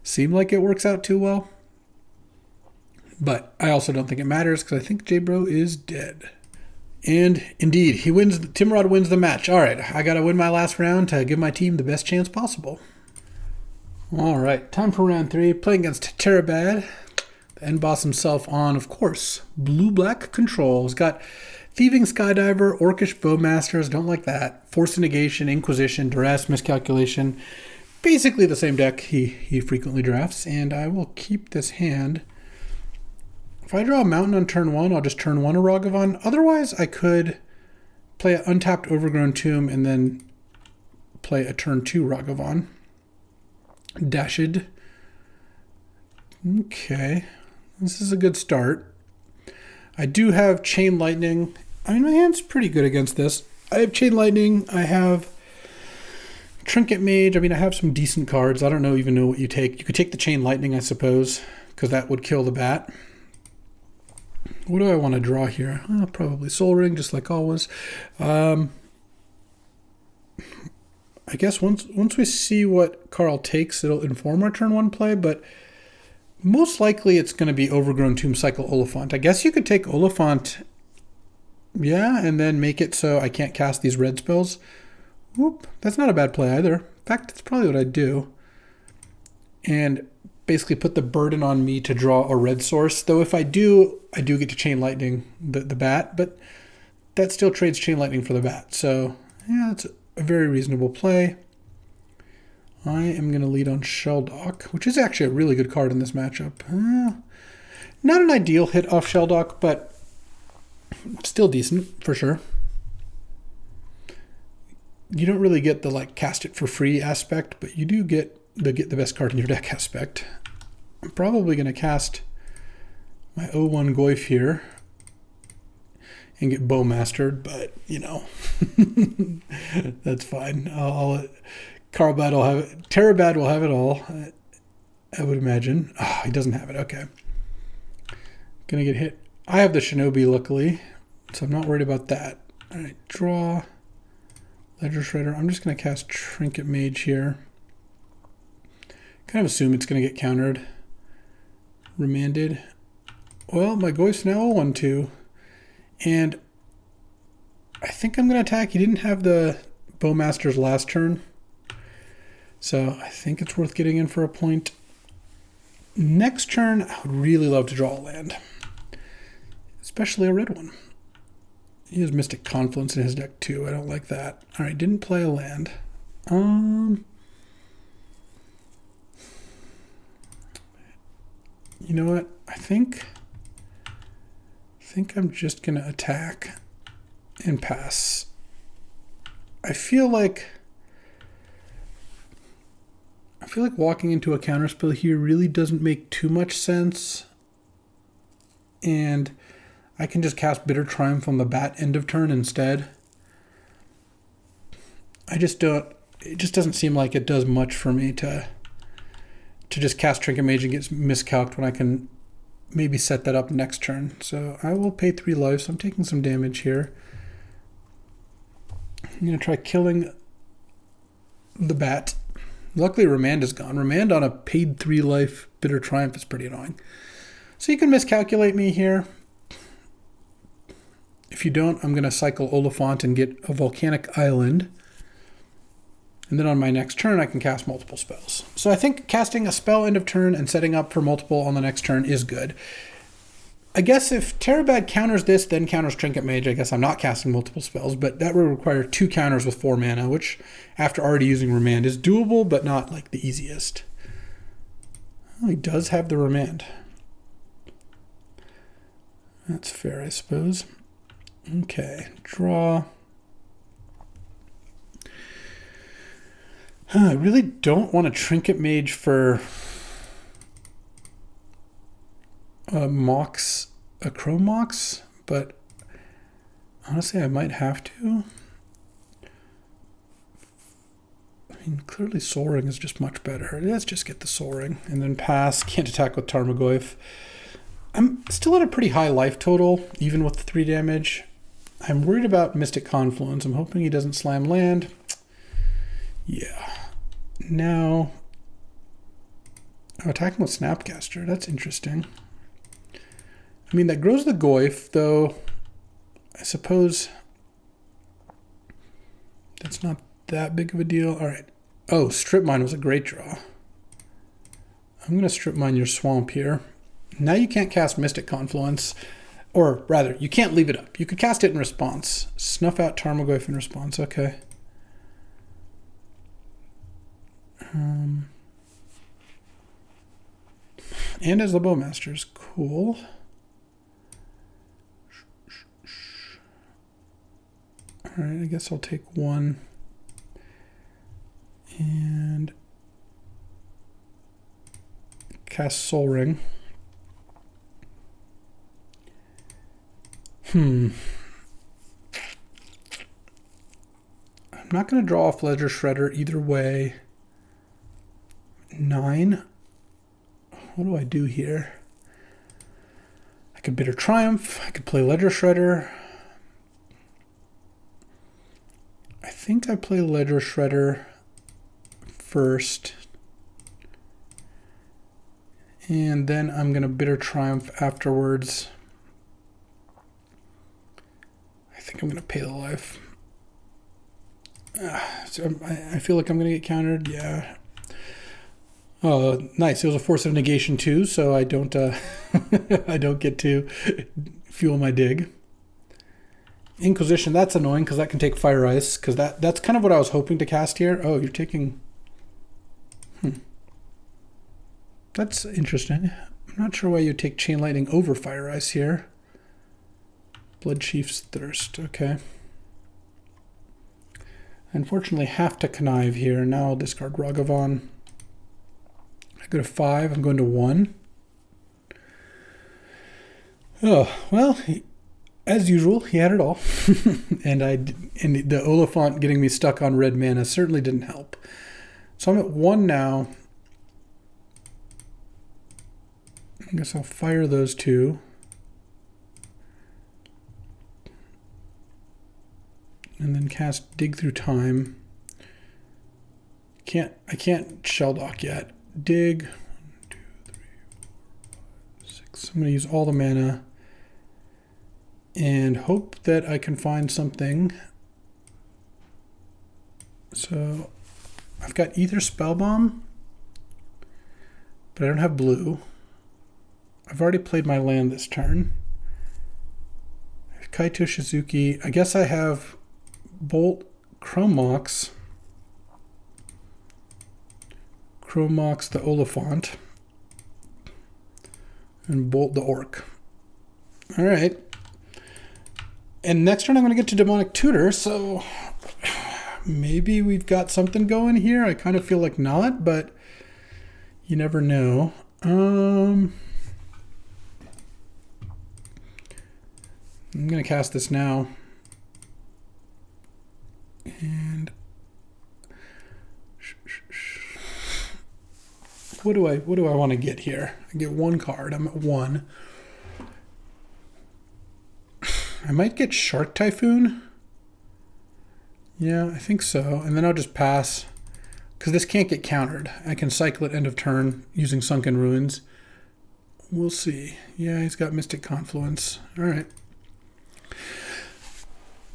seem like it works out too well. But I also don't think it matters because I think J-Bro is dead. And indeed, he wins. Timrod wins the match. All right, I got to win my last round to give my team the best chance possible. All right, time for round 3. Playing against Terabad. The end boss himself on, of course, blue-black control. He's got Thieving Skydiver, Orcish Bowmasters, don't like that. Force Negation, Inquisition, Duress, Miscalculation. Basically the same deck he frequently drafts, and I will keep this hand. If I draw a Mountain on turn 1, I'll just turn 1 a Ragavan. Otherwise, I could play an untapped Overgrown Tomb and then play a turn 2 Ragavan. Dashed. Okay, this is a good start. I do have Chain Lightning. I mean, my hand's pretty good against this. I have Chain Lightning. I have Trinket Mage. I mean, I have some decent cards. I don't even know what you take. You could take the Chain Lightning, I suppose, because that would kill the bat. What do I want to draw here? Probably Soul Ring, just like always. I guess once we see what Carl takes, it'll inform our turn 1 play, but most likely it's going to be Overgrown Tomb, Cycle Oliphant. I guess you could take Oliphant, yeah, and then make it so I can't cast these red spells. Whoop, that's not a bad play either. In fact, that's probably what I'd do. And basically put the burden on me to draw a red source. Though if I do get to Chain Lightning the bat, but that still trades Chain Lightning for the bat. So, yeah, that's a very reasonable play. I am going to lead on Shelldock, which is actually a really good card in this matchup. Not an ideal hit off Shelldock, but still decent, for sure. You don't really get the, cast it for free aspect, but you do get the get the best card in your deck aspect. I'm probably going to cast my 0-1 Goyf here and get Bowmastered, but, you know, that's fine. Carlbad will have it. Terabad will have it all, I would imagine. Oh, he doesn't have it. Okay. Gonna get hit. I have the Shinobi, luckily, so I'm not worried about that. All right, draw. Ledger Shredder. I'm just going to cast Trinket Mage here. Kind of assume it's going to get countered. Remanded. Well, my Goyf's now 0-1-2. And I think I'm going to attack. He didn't have the Bowmaster's last turn. So I think it's worth getting in for a point. Next turn, I would really love to draw a land. Especially a red one. He has Mystic Confluence in his deck too. I don't like that. All right, didn't play a land. You know what? I think I'm just gonna attack and pass. I feel like walking into a counterspell here really doesn't make too much sense. And I can just cast Bitter Triumph on the bat end of turn instead. It just doesn't seem like it does much for me to just cast Trinket Mage and get miscalced when I can maybe set that up next turn. So I will pay 3 life, so I'm taking some damage here. I'm going to try killing the bat. Luckily Remand is gone. Remand on a paid 3 life Bitter Triumph is pretty annoying. So you can miscalculate me here. If you don't, I'm going to cycle Oliphant and get a Volcanic Island. And then on my next turn, I can cast multiple spells. So I think casting a spell end of turn and setting up for multiple on the next turn is good. I guess if Terabad counters this, then counters Trinket Mage, I guess I'm not casting multiple spells, but that would require 2 counters with 4 mana, which after already using Remand is doable, but not like the easiest. Oh, he does have the Remand. That's fair, I suppose. Okay, draw. I really don't want to Trinket Mage for Mox, a Crow Mox, but honestly I might have to. I mean, clearly Soaring is just much better. Let's just get the Soaring and then pass. Can't attack with Tarmogoyf. I'm still at a pretty high life total, even with the 3 damage. I'm worried about Mystic Confluence. I'm hoping he doesn't slam land. Yeah. Now, I'm attacking with Snapcaster. That's interesting. I mean, that grows the Goyf, though I suppose that's not that big of a deal. All right. Oh, Strip Mine was a great draw. I'm going to Strip Mine your Swamp here. Now you can't cast Mystic Confluence. Or rather, you can't leave it up. You could cast it in response. Snuff out Tarmogoyf in response. Okay. And as the Bowmasters. Cool. Alright, I guess I'll take 1. And cast Soul Ring. I'm not going to draw off Ledger Shredder either way. 9. What do I do here? I could Bitter Triumph. I could play Ledger Shredder. I think I play Ledger Shredder first. And then I'm going to Bitter Triumph afterwards. I think I'm going to pay the life. So I feel like I'm going to get countered. Yeah. Oh, nice. It was a Force of Negation too, so I don't I don't get to fuel my dig. Inquisition, that's annoying because that can take Fire Ice, because that's kind of what I was hoping to cast here. Oh, you're taking... That's interesting. I'm not sure why you take Chain Lightning over Fire Ice here. Blood Chief's Thirst, okay. Unfortunately, have to connive here. Now I'll discard Ragavan. I go to 5. I'm going to 1. Oh, well, as usual, he had it all. and the Oliphant getting me stuck on red mana certainly didn't help. So I'm at 1 now. I guess I'll fire those 2. And then cast Dig Through Time. I can't Shell Dock yet. Dig. 1, 2, 3, 4, 5, 6. I'm going to use all the mana and hope that I can find something. So I've got Ether Spellbomb, but I don't have blue. I've already played my land this turn. Kaito Shizuki. I guess I have Bolt Chrome Mox the Oliphant, and Bolt the Orc. All right. And next turn I'm going to get to Demonic Tutor, so maybe we've got something going here. I kind of feel like not, but you never know. I'm going to cast this now. And what do I want to get here? I get 1 card. I'm at 1. I might get Shark Typhoon. Yeah, I think so. And then I'll just pass because this can't get countered. I can cycle at end of turn using Sunken Ruins. We'll see. Yeah, he's got Mystic Confluence. All right.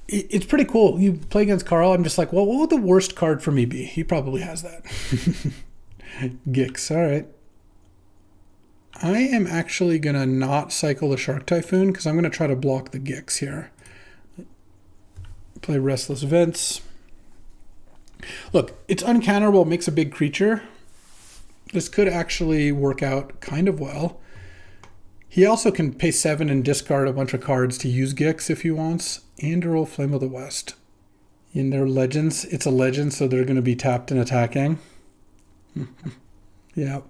It's pretty cool. You play against Carl. I'm just like, well, what would the worst card for me be? He probably has that. Gix. All right. I am actually going to not cycle the Shark Typhoon because I'm going to try to block the Gix here. Play Restless Vents. Look, it's uncounterable, makes a big creature. This could actually work out kind of well. He also can pay 7 and discard a bunch of cards to use Gix if he wants. And roll Flame of the West. In their legends, it's a legend, so they're going to be tapped and attacking. Yeah.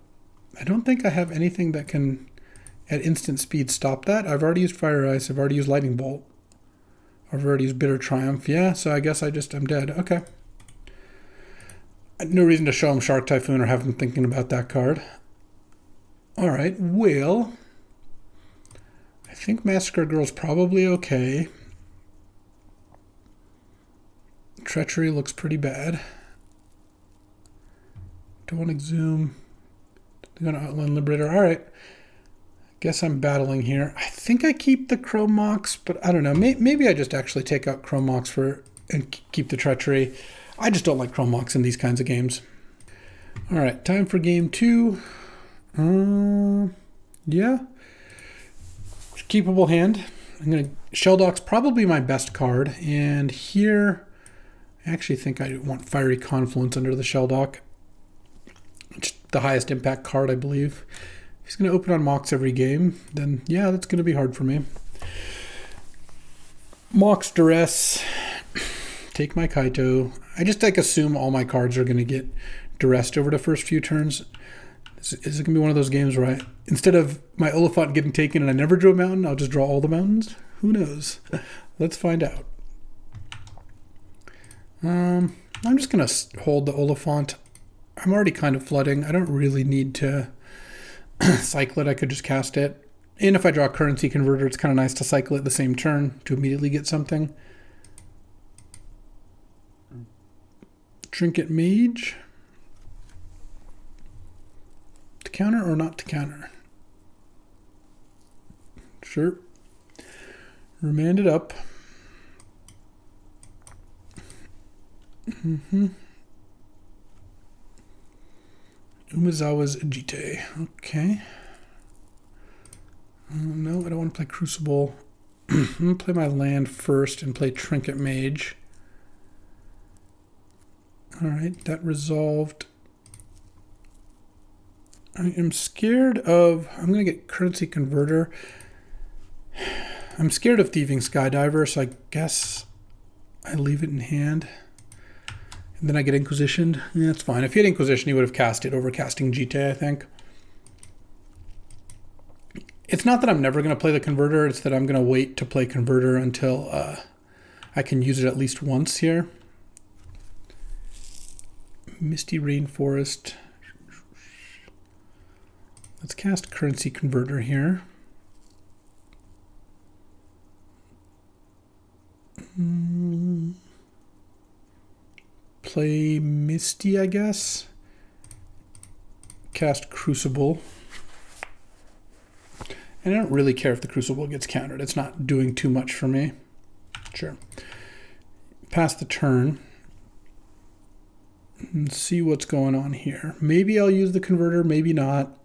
I don't think I have anything that can, at instant speed, stop that. I've already used Fire Ice. I've already used Lightning Bolt. I've already used Bitter Triumph. Yeah, so I guess I'm dead. Okay. No reason to show him Shark Typhoon or have him thinking about that card. All right, well, I think Massacre Girl's probably okay. Treachery looks pretty bad. Don't Exhume. They're going to Outland Liberator. All right. Guess I'm battling here. I think I keep the Chrome Mox, but I don't know. Maybe I just actually take out Chrome Mox and keep the Treachery. I just don't like Chrome Mox in these kinds of games. All right, time for game 2. Yeah. Keepable hand. I'm going to Shell Dock's probably my best card, and here I actually think I want Fiery Confluence under the Shell Dock. It's the highest impact card, I believe. If he's going to open on Mox every game, then yeah, that's going to be hard for me. Mox Duress. Take my Kaito. I just assume all my cards are going to get duressed over the first few turns. Is it going to be one of those games where instead of my Oliphant getting taken and I never drew a mountain, I'll just draw all the mountains? Who knows? Let's find out. I'm just going to hold the Oliphant. I'm already kind of flooding. I don't really need to cycle it. I could just cast it. And if I draw a Currency Converter, it's kind of nice to cycle it the same turn to immediately get something. Trinket Mage. To counter or not to counter? Sure. Remand it up. Umezawa's Ajite. Okay. No, I don't want to play Crucible. I'm going to play my land first and play Trinket Mage. Alright, that resolved. I am scared of... I'm going to get Currency Converter. I'm scared of Thieving Skydiver, so I guess I leave it in hand. And then I get Inquisitioned. Yeah, that's fine. If he had Inquisition, he would have cast it over casting GT, I think. It's not that I'm never going to play the Converter. It's that I'm going to wait to play Converter until I can use it at least once here. Misty Rainforest. Let's cast Currency Converter here. Play Misty, I guess. Cast Crucible. And I don't really care if the Crucible gets countered. It's not doing too much for me. Sure. Pass the turn. And see what's going on here. Maybe I'll use the Converter, maybe not.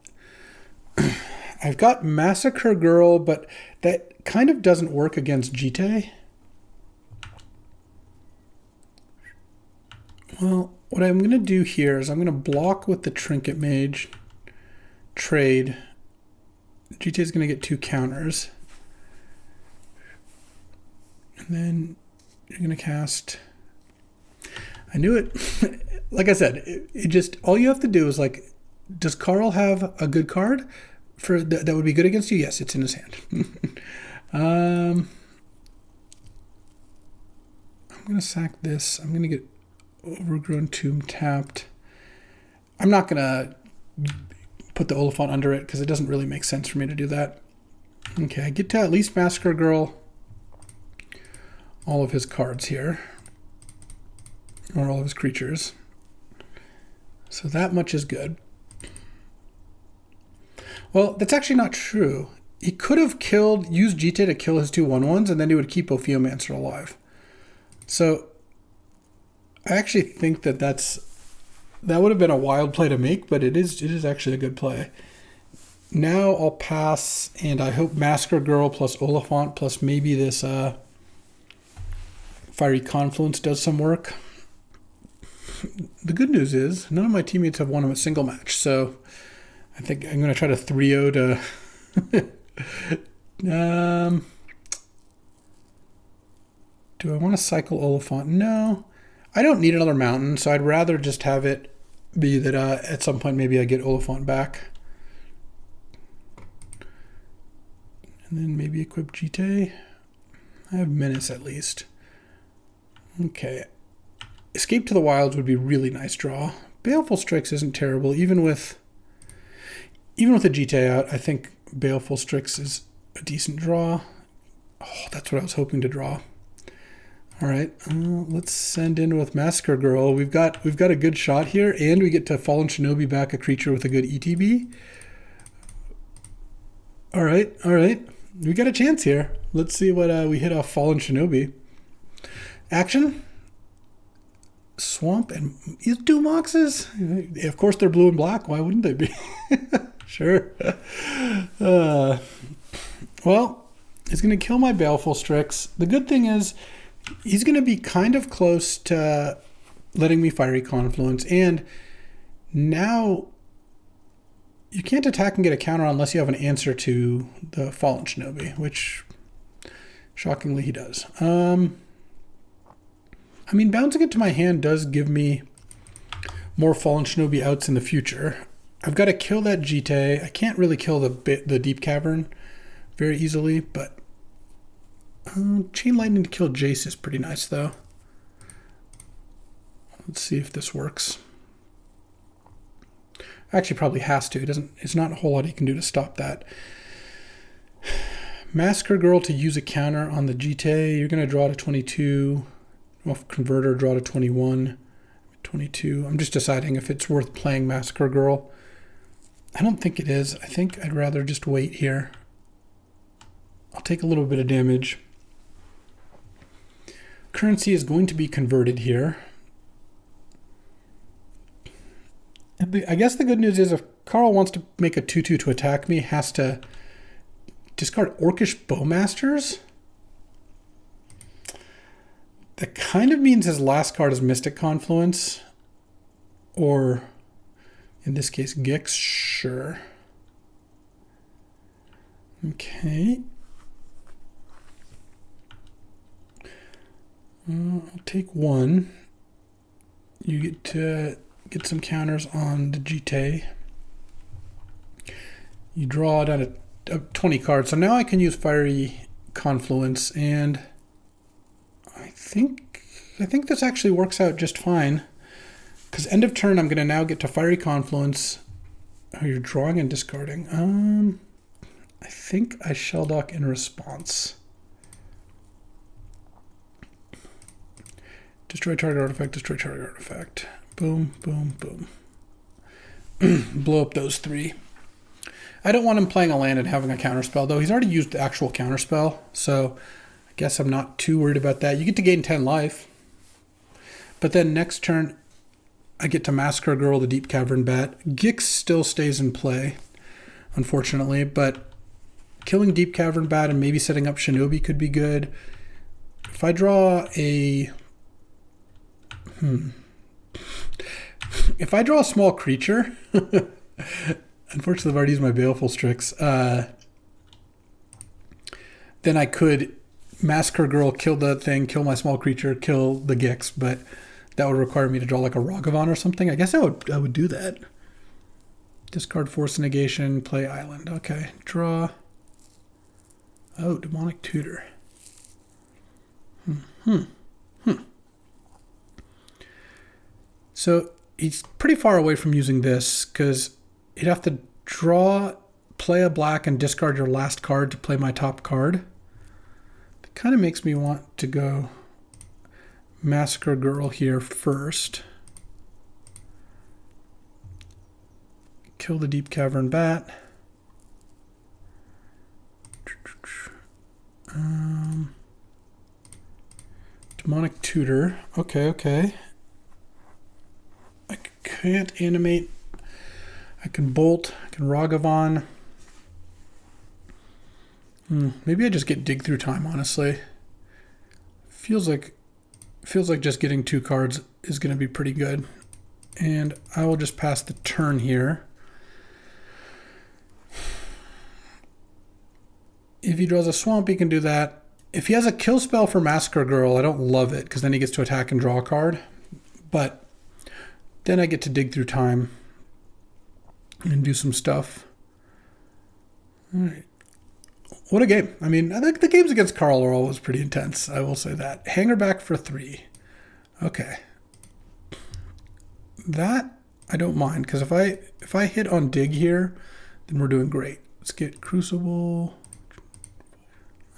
I've got Massacre Girl, but that kind of doesn't work against Jite. Well, what I'm going to do here is I'm going to block with the Trinket Mage, trade. Jite is going to get 2 counters. And then you're going to cast... I knew it. Like I said, it just, all you have to do is like, does Carl have a good card for that would be good against you? Yes, it's in his hand. I'm going to sack this. I'm going to get Overgrown Tomb tapped. I'm not going to put the Oliphant under it because it doesn't really make sense for me to do that. Okay, I get to at least Massacre Girl all of his cards here. Or all of his creatures. So that much is good. Well, that's actually not true. He could have used Jite to kill his 2 1/1s, and then he would keep Ophiomancer alive. So I actually think that would have been a wild play to make, but it is actually a good play. Now I'll pass, and I hope Massacre Girl plus Oliphant plus maybe this Fiery Confluence does some work. The good news is none of my teammates have won a single match, so I think I'm going to try to 3-0 to... do I want to cycle Oliphant? No. I don't need another mountain, so I'd rather just have it be that at some point maybe I get Oliphant back. And then maybe equip Jite. I have Menace at least. Okay. Escape to the Wilds would be a really nice draw. Baleful Strix isn't terrible. Even with a Jite out, I think Baleful Strix is a decent draw. Oh, that's what I was hoping to draw. All right, let's send in with Massacre Girl. We've got a good shot here, and we get to Fallen Shinobi back a creature with a good ETB. All right, we got a chance here. Let's see what we hit off Fallen Shinobi. Action. Swamp and 2 Moxes? Of course they're blue and black. Why wouldn't they be? Sure. Well, he's going to kill my Baleful Strix. The good thing is he's going to be kind of close to letting me Fiery Confluence. And now you can't attack and get a counter unless you have an answer to the Fallen Shinobi, which shockingly he does. I mean, bouncing it to my hand does give me more Fallen Shinobi outs in the future. I've got to kill that Jite. I can't really kill the Deep Cavern very easily, but Chain Lightning to kill Jace is pretty nice, though. Let's see if this works. Actually, probably has to. It's not a whole lot he can do to stop that. Massacre Girl to use a counter on the Jite. You're going to draw to 22. Off Converter, draw to 21, 22. I'm just deciding if it's worth playing Massacre Girl. I don't think it is. I think I'd rather just wait here. I'll take a little bit of damage. Currency is going to be converted here. I guess the good news is if Carl wants to make a 2-2 to attack me, has to discard Orcish Bowmasters. That kind of means his last card is Mystic Confluence. Or, in this case, Gix. Sure. Okay. I'll take 1. You get to get some counters on the GT. You draw down a 20 cards. So now I can use Fiery Confluence, and I think this actually works out just fine. Because end of turn, I'm going to now get to Fiery Confluence. Oh, you're drawing and discarding. I think I Shell Dock in response. Destroy target artifact, destroy target artifact. Boom, boom, boom. Blow up those 3. I don't want him playing a land and having a counterspell, though. He's already used the actual counterspell, so I guess I'm not too worried about that. You get to gain 10 life. But then next turn, I get to Massacre Girl, the Deep Cavern Bat. Gix still stays in play, unfortunately, but killing Deep Cavern Bat and maybe setting up Shinobi could be good. If I draw a... If I draw a small creature... Unfortunately, I've already used my Baleful Strix. Then I could Massacre Girl, kill the thing, kill my small creature, kill the Gix, but that would require me to draw like a Ragavan or something. I guess I would do that. Discard Force Negation, play Island. Okay, draw. Oh, Demonic Tutor. So he's pretty far away from using this because you'd have to draw, play a black, and discard your last card to play my top card. That kind of makes me want to go Massacre Girl here first. Kill the Deep Cavern Bat. Demonic Tutor. Okay. I can't animate. I can Bolt. I can Ragavan. Maybe I just get Dig Through Time, honestly. Feels like just getting 2 cards is going to be pretty good. And I will just pass the turn here. If he draws a swamp, he can do that. If he has a kill spell for Massacre Girl, I don't love it, because then he gets to attack and draw a card. But then I get to Dig Through Time and do some stuff. All right. What a game. I mean, I think the games against Carl are always pretty intense. I will say that. Hanger back for 3. Okay. That I don't mind, because if I hit on Dig here, then we're doing great. Let's get Crucible.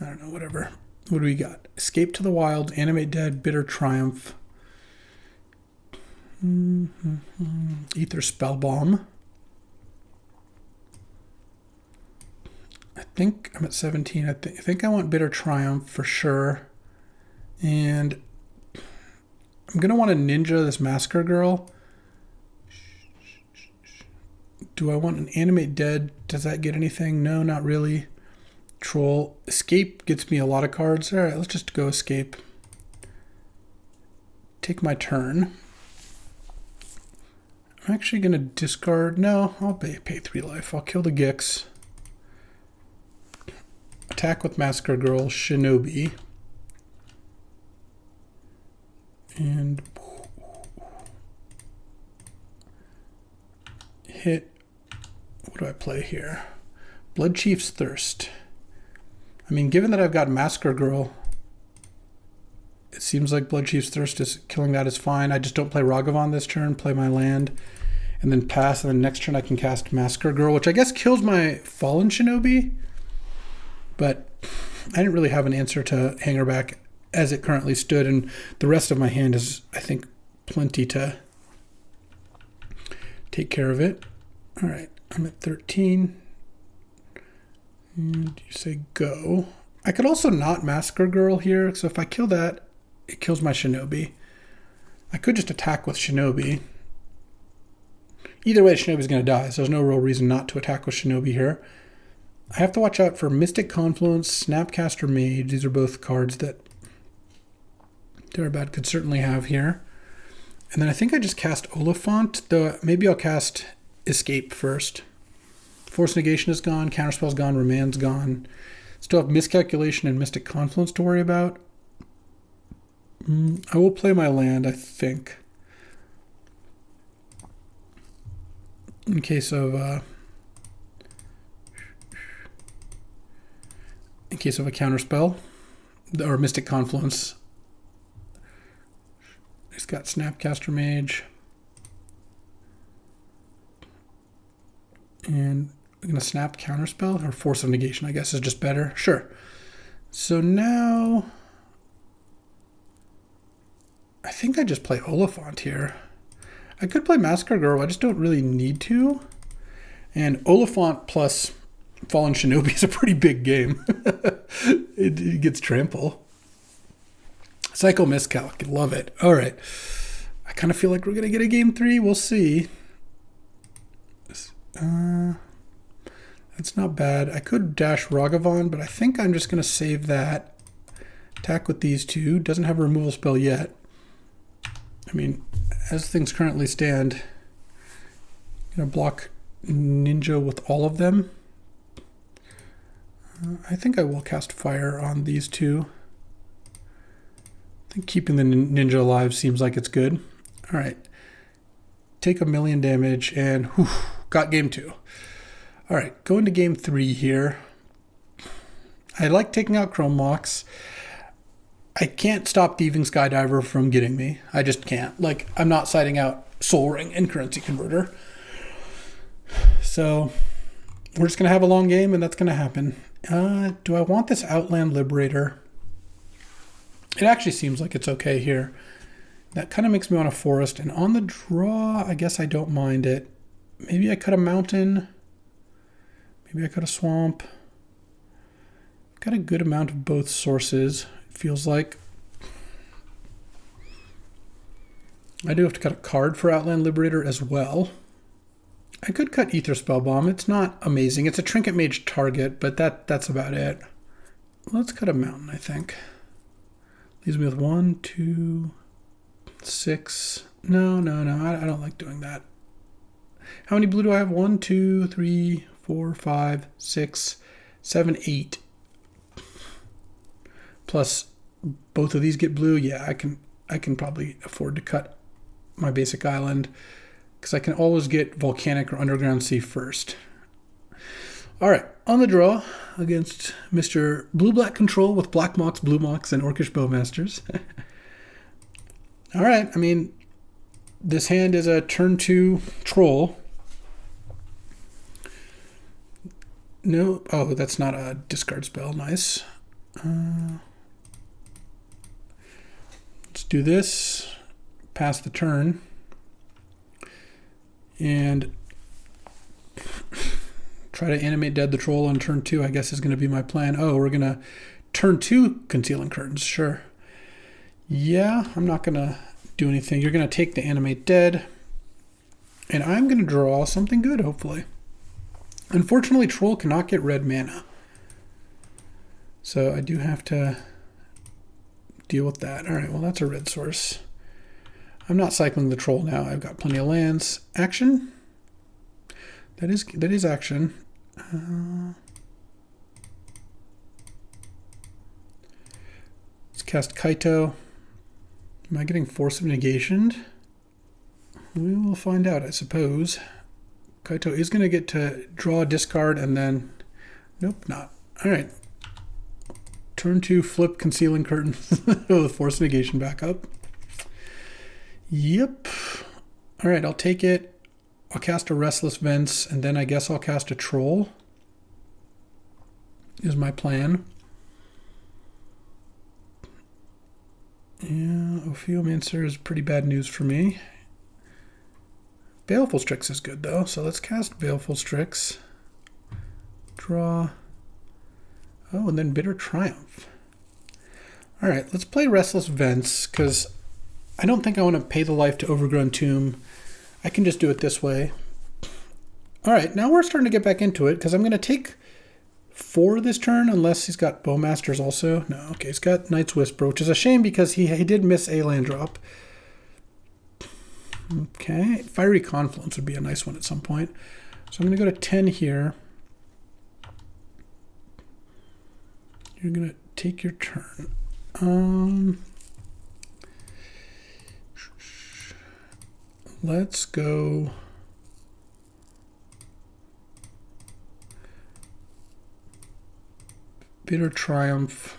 I don't know, whatever. What do we got? Escape to the Wilds, Animate Dead, Bitter Triumph. Ether Spellbomb. I think I'm at 17. I think I want Bitter Triumph for sure. And I'm going to want to Ninja this Massacre Girl. Do I want an Animate Dead? Does that get anything? No, not really. Troll. Escape gets me a lot of cards. All right, let's just go Escape. Take my turn. I'm actually going to discard. No, I'll pay 3 life. I'll kill the Gix. Attack with Massacre Girl, Shinobi. And hit. What do I play here? Blood Chief's Thirst. I mean, given that I've got Massacre Girl, it seems like Blood Chief's Thirst is killing that is fine. I just don't play Ragavan this turn, play my land, and then pass, and then next turn I can cast Massacre Girl, which I guess kills my Fallen Shinobi. But I didn't really have an answer to Hangerback as it currently stood, and the rest of my hand is, I think, plenty to take care of it. All right, I'm at 13. And you say go. I could also not Massacre Girl here, so if I kill that, it kills my Shinobi. I could just attack with Shinobi. Either way, Shinobi's going to die, so there's no real reason not to attack with Shinobi here. I have to watch out for Mystic Confluence, Snapcaster Mage. These are both cards that Darabad could certainly have here. And then I think I just cast Oliphant, though maybe I'll cast Escape first. Force Negation is gone, Counterspell's gone, Remand's gone. Still have Miscalculation and Mystic Confluence to worry about. I will play my land, I think. in case of a counterspell or Mystic Confluence. He's got Snapcaster Mage. And we're going to snap counterspell, or Force of Negation, I guess, is just better. Sure. So now I think I just play Oliphant here. I could play Massacre Girl, I just don't really need to. And Oliphant plus Fallen Shinobi is a pretty big game. it gets trample. Psycho Miscalc, love it. All right. I kind of feel like we're going to get a game 3. We'll see. That's not bad. I could dash Ragavan, but I think I'm just going to save that. Attack with these two. Doesn't have a removal spell yet. I mean, as things currently stand, I'm going to block Ninja with all of them. I think I will cast Fire on these two. I think keeping the Ninja alive seems like it's good. All right. Take 1,000,000 damage and whew, got game 2. All right, going to game 3 here. I like taking out Chrome Mox. I can't stop Thieving Skydiver from getting me. I just can't. Like, I'm not siding out Soul Ring and Currency Converter. So we're just going to have a long game, and that's going to happen. Do I want this Outland Liberator? It actually seems like it's okay here. That kind of makes me want a forest. And on the draw, I guess I don't mind it. Maybe I cut a mountain. Maybe I cut a swamp. Got a good amount of both sources, it feels like. I do have to cut a card for Outland Liberator as well. I could cut Ether Spellbomb. It's not amazing. It's a Trinket Mage target, but that's about it. Let's cut a mountain, I think. Leaves me with 1, 2, 6. No, I don't like doing that. How many blue do I have? 1, 2, 3, 4, 5, 6, 7, 8. Plus both of these get blue. Yeah, I can probably afford to cut my basic island because I can always get Volcanic or Underground Sea first. All right, on the draw against Mr. Blue-Black Control with Black Mox, Blue Mox, and Orcish Bowmasters. All right, I mean, this hand is a turn 2 troll. No, oh, that's not a discard spell. Nice. Let's do this. Pass the turn. And try to animate dead the troll on turn 2, I guess is going to be my plan. Oh, we're going to turn 2 Concealing Curtains. Sure. Yeah, I'm not going to do anything. You're going to take the animate dead. And I'm going to draw something good, hopefully. Unfortunately, Troll cannot get red mana. So I do have to deal with that. All right, well, that's a red source. I'm not cycling the Troll now. I've got plenty of lands. Action? That is action. Let's cast Kaito. Am I getting Force of Negation? We will find out, I suppose. Kaito is going to get to draw a discard and then... Nope, not. All right. Turn 2, flip Concealing Curtain with Force Negation back up. Yep. All right, I'll take it. I'll cast a Restless Vents, and then I guess I'll cast a Troll. Is my plan. Yeah, Ophiomancer is pretty bad news for me. Baleful Strix is good, though, so let's cast Baleful Strix. Draw. Oh, and then Bitter Triumph. All right, let's play Restless Vents, because I don't think I want to pay the life to Overgrown Tomb. I can just do it this way. All right, now we're starting to get back into it, because I'm going to take 4 this turn, unless he's got Bowmasters also. No, okay, he's got Night's Whisper, which is a shame, because he did miss a land drop. Okay, Fiery Confluence would be a nice one at some point. So I'm going to go to 10 here. You're going to take your turn. Let's go Bitter Triumph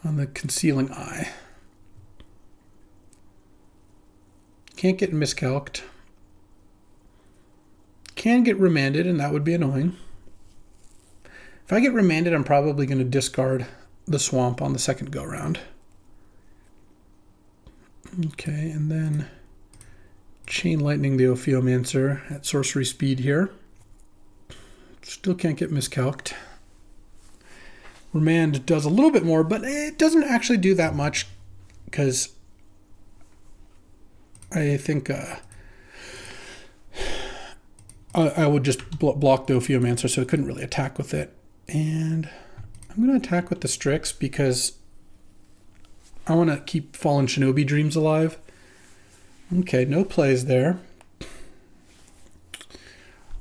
on the Concealing Eye. Can't get miscalced. Can get remanded, and that would be annoying. If I get remanded, I'm probably going to discard the Swamp on the second go-round. Okay, and then Chain Lightning the Ophiomancer at sorcery speed here. Still can't get miscalced. Remand does a little bit more, but it doesn't actually do that much because I think I would just block the Ophiomancer, so I couldn't really attack with it. And I'm going to attack with the Strix because I want to keep Fallen Shinobi dreams alive. Okay, no plays there.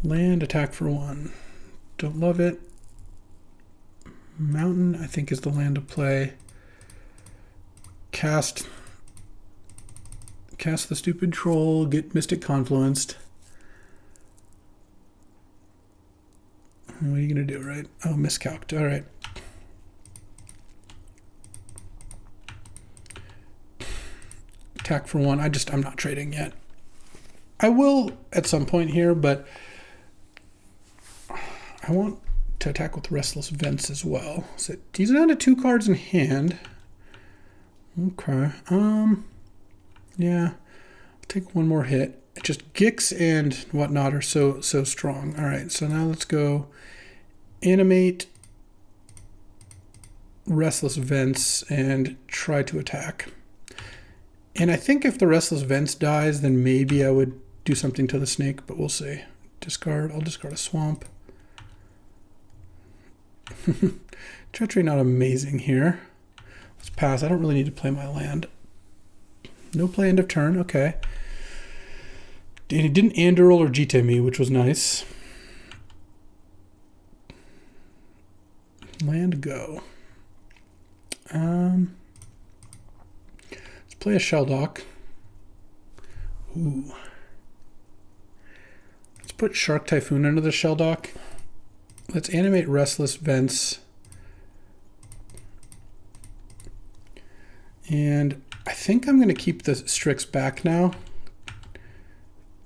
Land, attack for 1. Don't love it. Mountain, I think, is the land to play. Cast the stupid troll, get Mystic Confluenced. What are you going to do, right? Oh, miscalced. All right. Attack for 1. I'm not trading yet. I will at some point here, but I want to attack with Restless Vents as well. So he's down to 2 cards in hand. Okay. Yeah. I'll take one more hit. Just Gix and whatnot are so strong. All right, so now let's go animate Restless Vents and try to attack. And I think if the Restless Vents dies, then maybe I would do something to the snake, but we'll see. Discard. I'll discard a Swamp. Treachery not amazing here. Let's pass. I don't really need to play my land. No play end of turn. Okay. And he didn't Anduril or Jite me, which was nice. Land go. Let's play a Shelldock. Ooh. Let's put Shark Typhoon under the Shelldock. Let's animate Restless Vents. And I think I'm going to keep the Strix back now.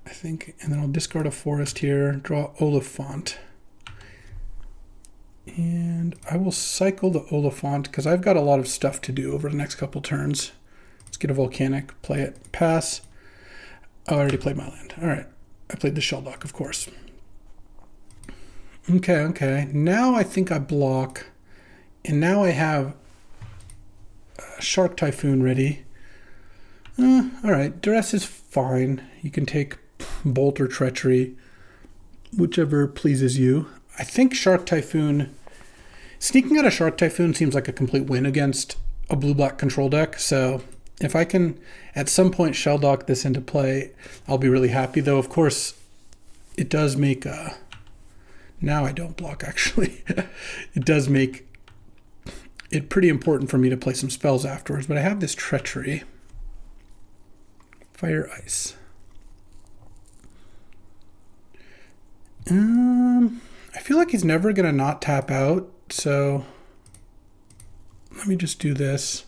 I think, and then I'll discard a forest here, draw Oliphant. And I will cycle the Oliphant because I've got a lot of stuff to do over the next couple turns. Let's get a Volcanic, play it, pass. Oh, I already played my land. All right, I played the Shelldock, of course. Okay. Now I think I block, and now I have Shark Typhoon ready. All right, Duress is fine. You can take Bolt or Treachery, whichever pleases you. I think Shark Typhoon, sneaking out a Shark Typhoon seems like a complete win against a blue-black control deck. So if I can at some point Shelldock this into play, I'll be really happy. Though, of course, it does make now I don't block, actually. It does make it pretty important for me to play some spells afterwards. But I have this Treachery. Fire, Ice. I feel like he's never going to not tap out, so let me just do this.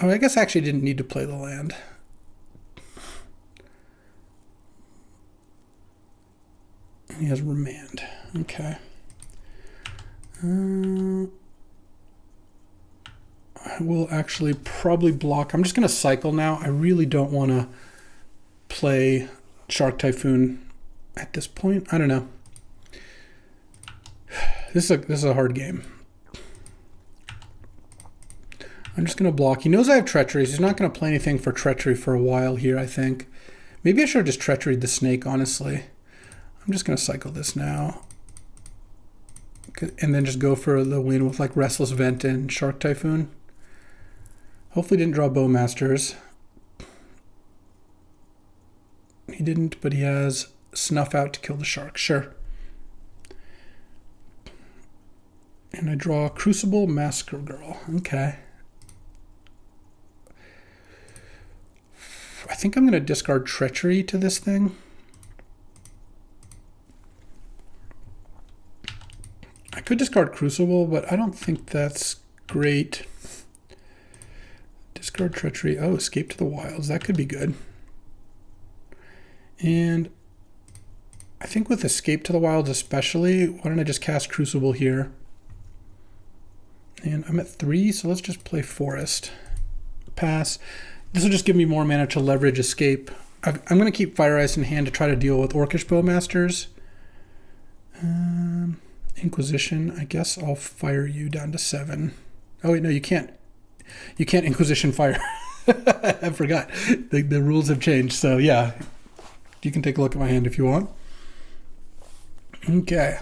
Oh, I guess I actually didn't need to play the land. He has Remand. Okay. I will actually probably block. I'm just going to cycle now. I really don't want to play Shark Typhoon at this point. I don't know. This is a hard game. I'm just going to block. He knows I have Treachery, so he's not going to play anything for Treachery for a while here, I think. Maybe I should have just Treachery'd the snake, honestly. I'm just going to cycle this now. And then just go for the win with like Restless Vent and Shark Typhoon. Hopefully didn't draw Bowmasters. He didn't, but he has Snuff Out to kill the shark. Sure. And I draw Crucible Massacre Girl. Okay. I think I'm going to discard Treachery to this thing. I could discard Crucible, but I don't think that's great. Discard Treachery. Oh, Escape to the Wilds. That could be good. And I think with Escape to the Wilds especially, why don't I just cast Crucible here? And I'm at 3, so let's just play Forest. Pass. This will just give me more mana to leverage Escape. I'm going to keep Fire Ice in hand to try to deal with Orcish Bowmasters. Inquisition. I guess I'll fire you down to 7. Oh wait, no, you can't. You can't Inquisition fire. I forgot. The rules have changed, so yeah. You can take a look at my hand if you want. Okay.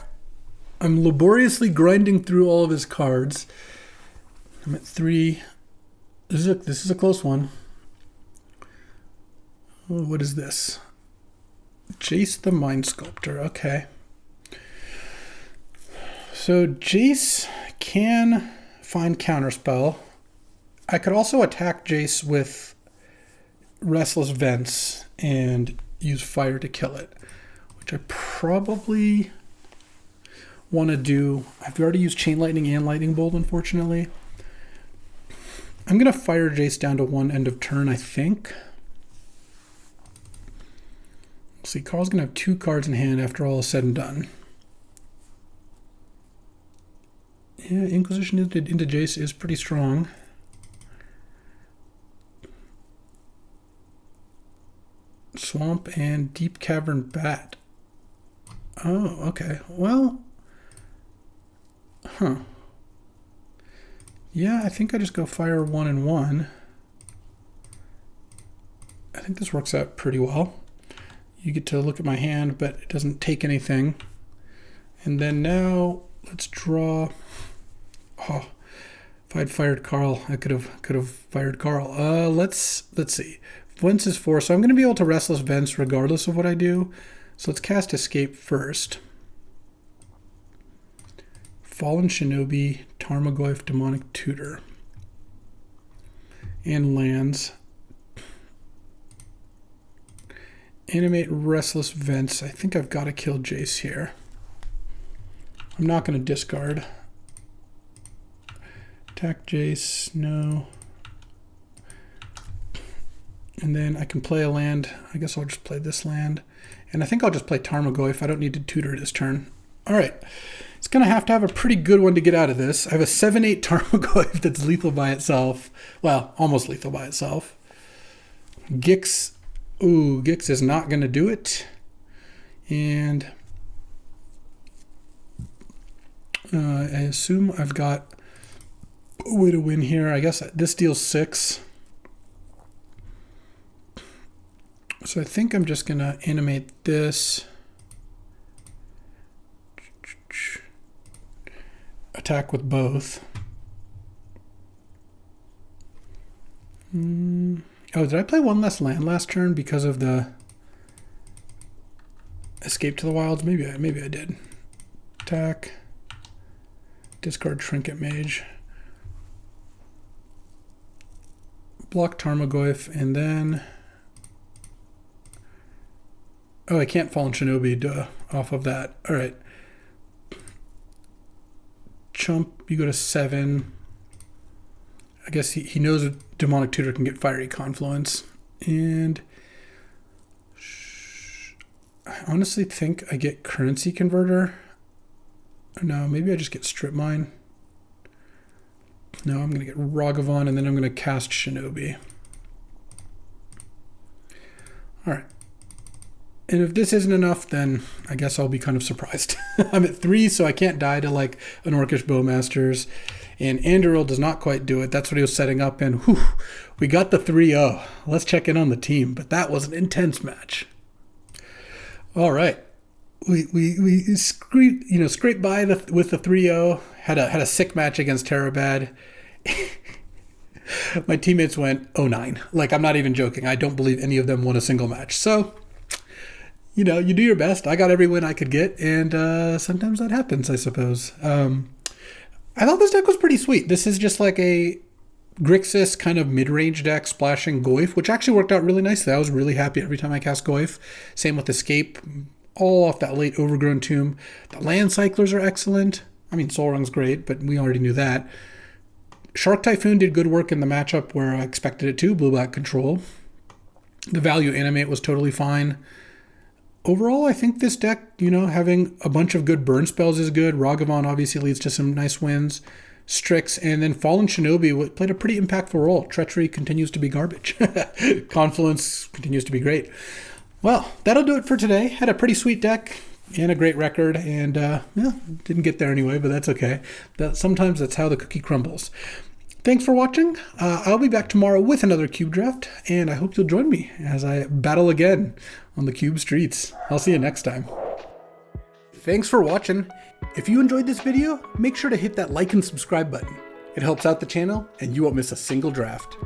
I'm laboriously grinding through all of his cards. I'm at 3. This is a close one. Oh, what is this? Jace the Mind Sculptor. Okay. So Jace can find Counterspell. I could also attack Jace with Restless Vents and use fire to kill it, which I probably want to do. I've already used Chain Lightning and Lightning Bolt, unfortunately. I'm going to fire Jace down to 1 end of turn, I think. Let's see, Carl's going to have 2 cards in hand after all is said and done. Yeah, Inquisition into Jace is pretty strong. Swamp and Deep Cavern Bat. Oh, okay. Well, huh. Yeah, I think I just go fire 1 and 1. I think this works out pretty well. You get to look at my hand, but it doesn't take anything. And then now let's draw. Oh, if I'd fired Carl, I could have fired Carl. Let's see. Vents is 4, so I'm going to be able to Restless Vents regardless of what I do. So let's cast Escape first. Fallen Shinobi, Tarmogoyf, Demonic Tutor. And lands. Animate Restless Vents. I think I've got to kill Jace here. I'm not going to discard. Attack Jace, no. And then I can play a land. I guess I'll just play this land. And I think I'll just play Tarmogoyf. I don't need to tutor this turn. All right. It's going to have a pretty good one to get out of this. I have a 7/8 Tarmogoyf that's lethal by itself. Well, almost lethal by itself. Gix. Ooh, Gix is not going to do it. And I assume I've got a way to win here. I guess this deals 6. So I think I'm just going to animate this. Attack with both. Oh, did I play 1 less land last turn because of the Escape to the Wilds? Maybe I did. Attack. Discard Trinket Mage. Block Tarmogoyf, and then... Oh, I can't Fallen Shinobi off of that. All right. Chump, you go to 7. I guess he knows a Demonic Tutor can get Fiery Confluence. And I honestly think I get Currency Converter. No, maybe I just get Strip Mine. No, I'm going to get Ragavan, and then I'm going to cast Shinobi. All right. And if this isn't enough, then I guess I'll be kind of surprised. I'm at 3, so I can't die to like an Orcish Bowmasters. And Anduril does not quite do it. That's what he was setting up. And whew, we got the 3-0. Let's check in on the team. But that was an intense match. All right. We scraped by with the 3-0. Had a sick match against Terabad. My teammates went 0-9. Like, I'm not even joking. I don't believe any of them won a single match. So... you know, you do your best. I got every win I could get, and sometimes that happens, I suppose. I thought this deck was pretty sweet. This is just like a Grixis kind of mid-range deck splashing Goyf, which actually worked out really nicely. I was really happy every time I cast Goyf. Same with Escape, all off that late Overgrown Tomb. The land cyclers are excellent. I mean, Solrung's great, but we already knew that. Shark Typhoon did good work in the matchup where I expected it to, blue-black control. The value animate was totally fine. Overall, I think this deck, having a bunch of good burn spells is good. Ragavan obviously leads to some nice wins. Strix, and then Fallen Shinobi played a pretty impactful role. Treachery continues to be garbage. Confluence continues to be great. Well, that'll do it for today. Had a pretty sweet deck and a great record, and didn't get there anyway, but that's okay. Sometimes that's how the cookie crumbles. Thanks for watching. I'll be back tomorrow with another Cube Draft, and I hope you'll join me as I battle again on the Cube streets. I'll see you next time. Thanks for watching. If you enjoyed this video, make sure to hit that like and subscribe button. It helps out the channel, and you won't miss a single draft.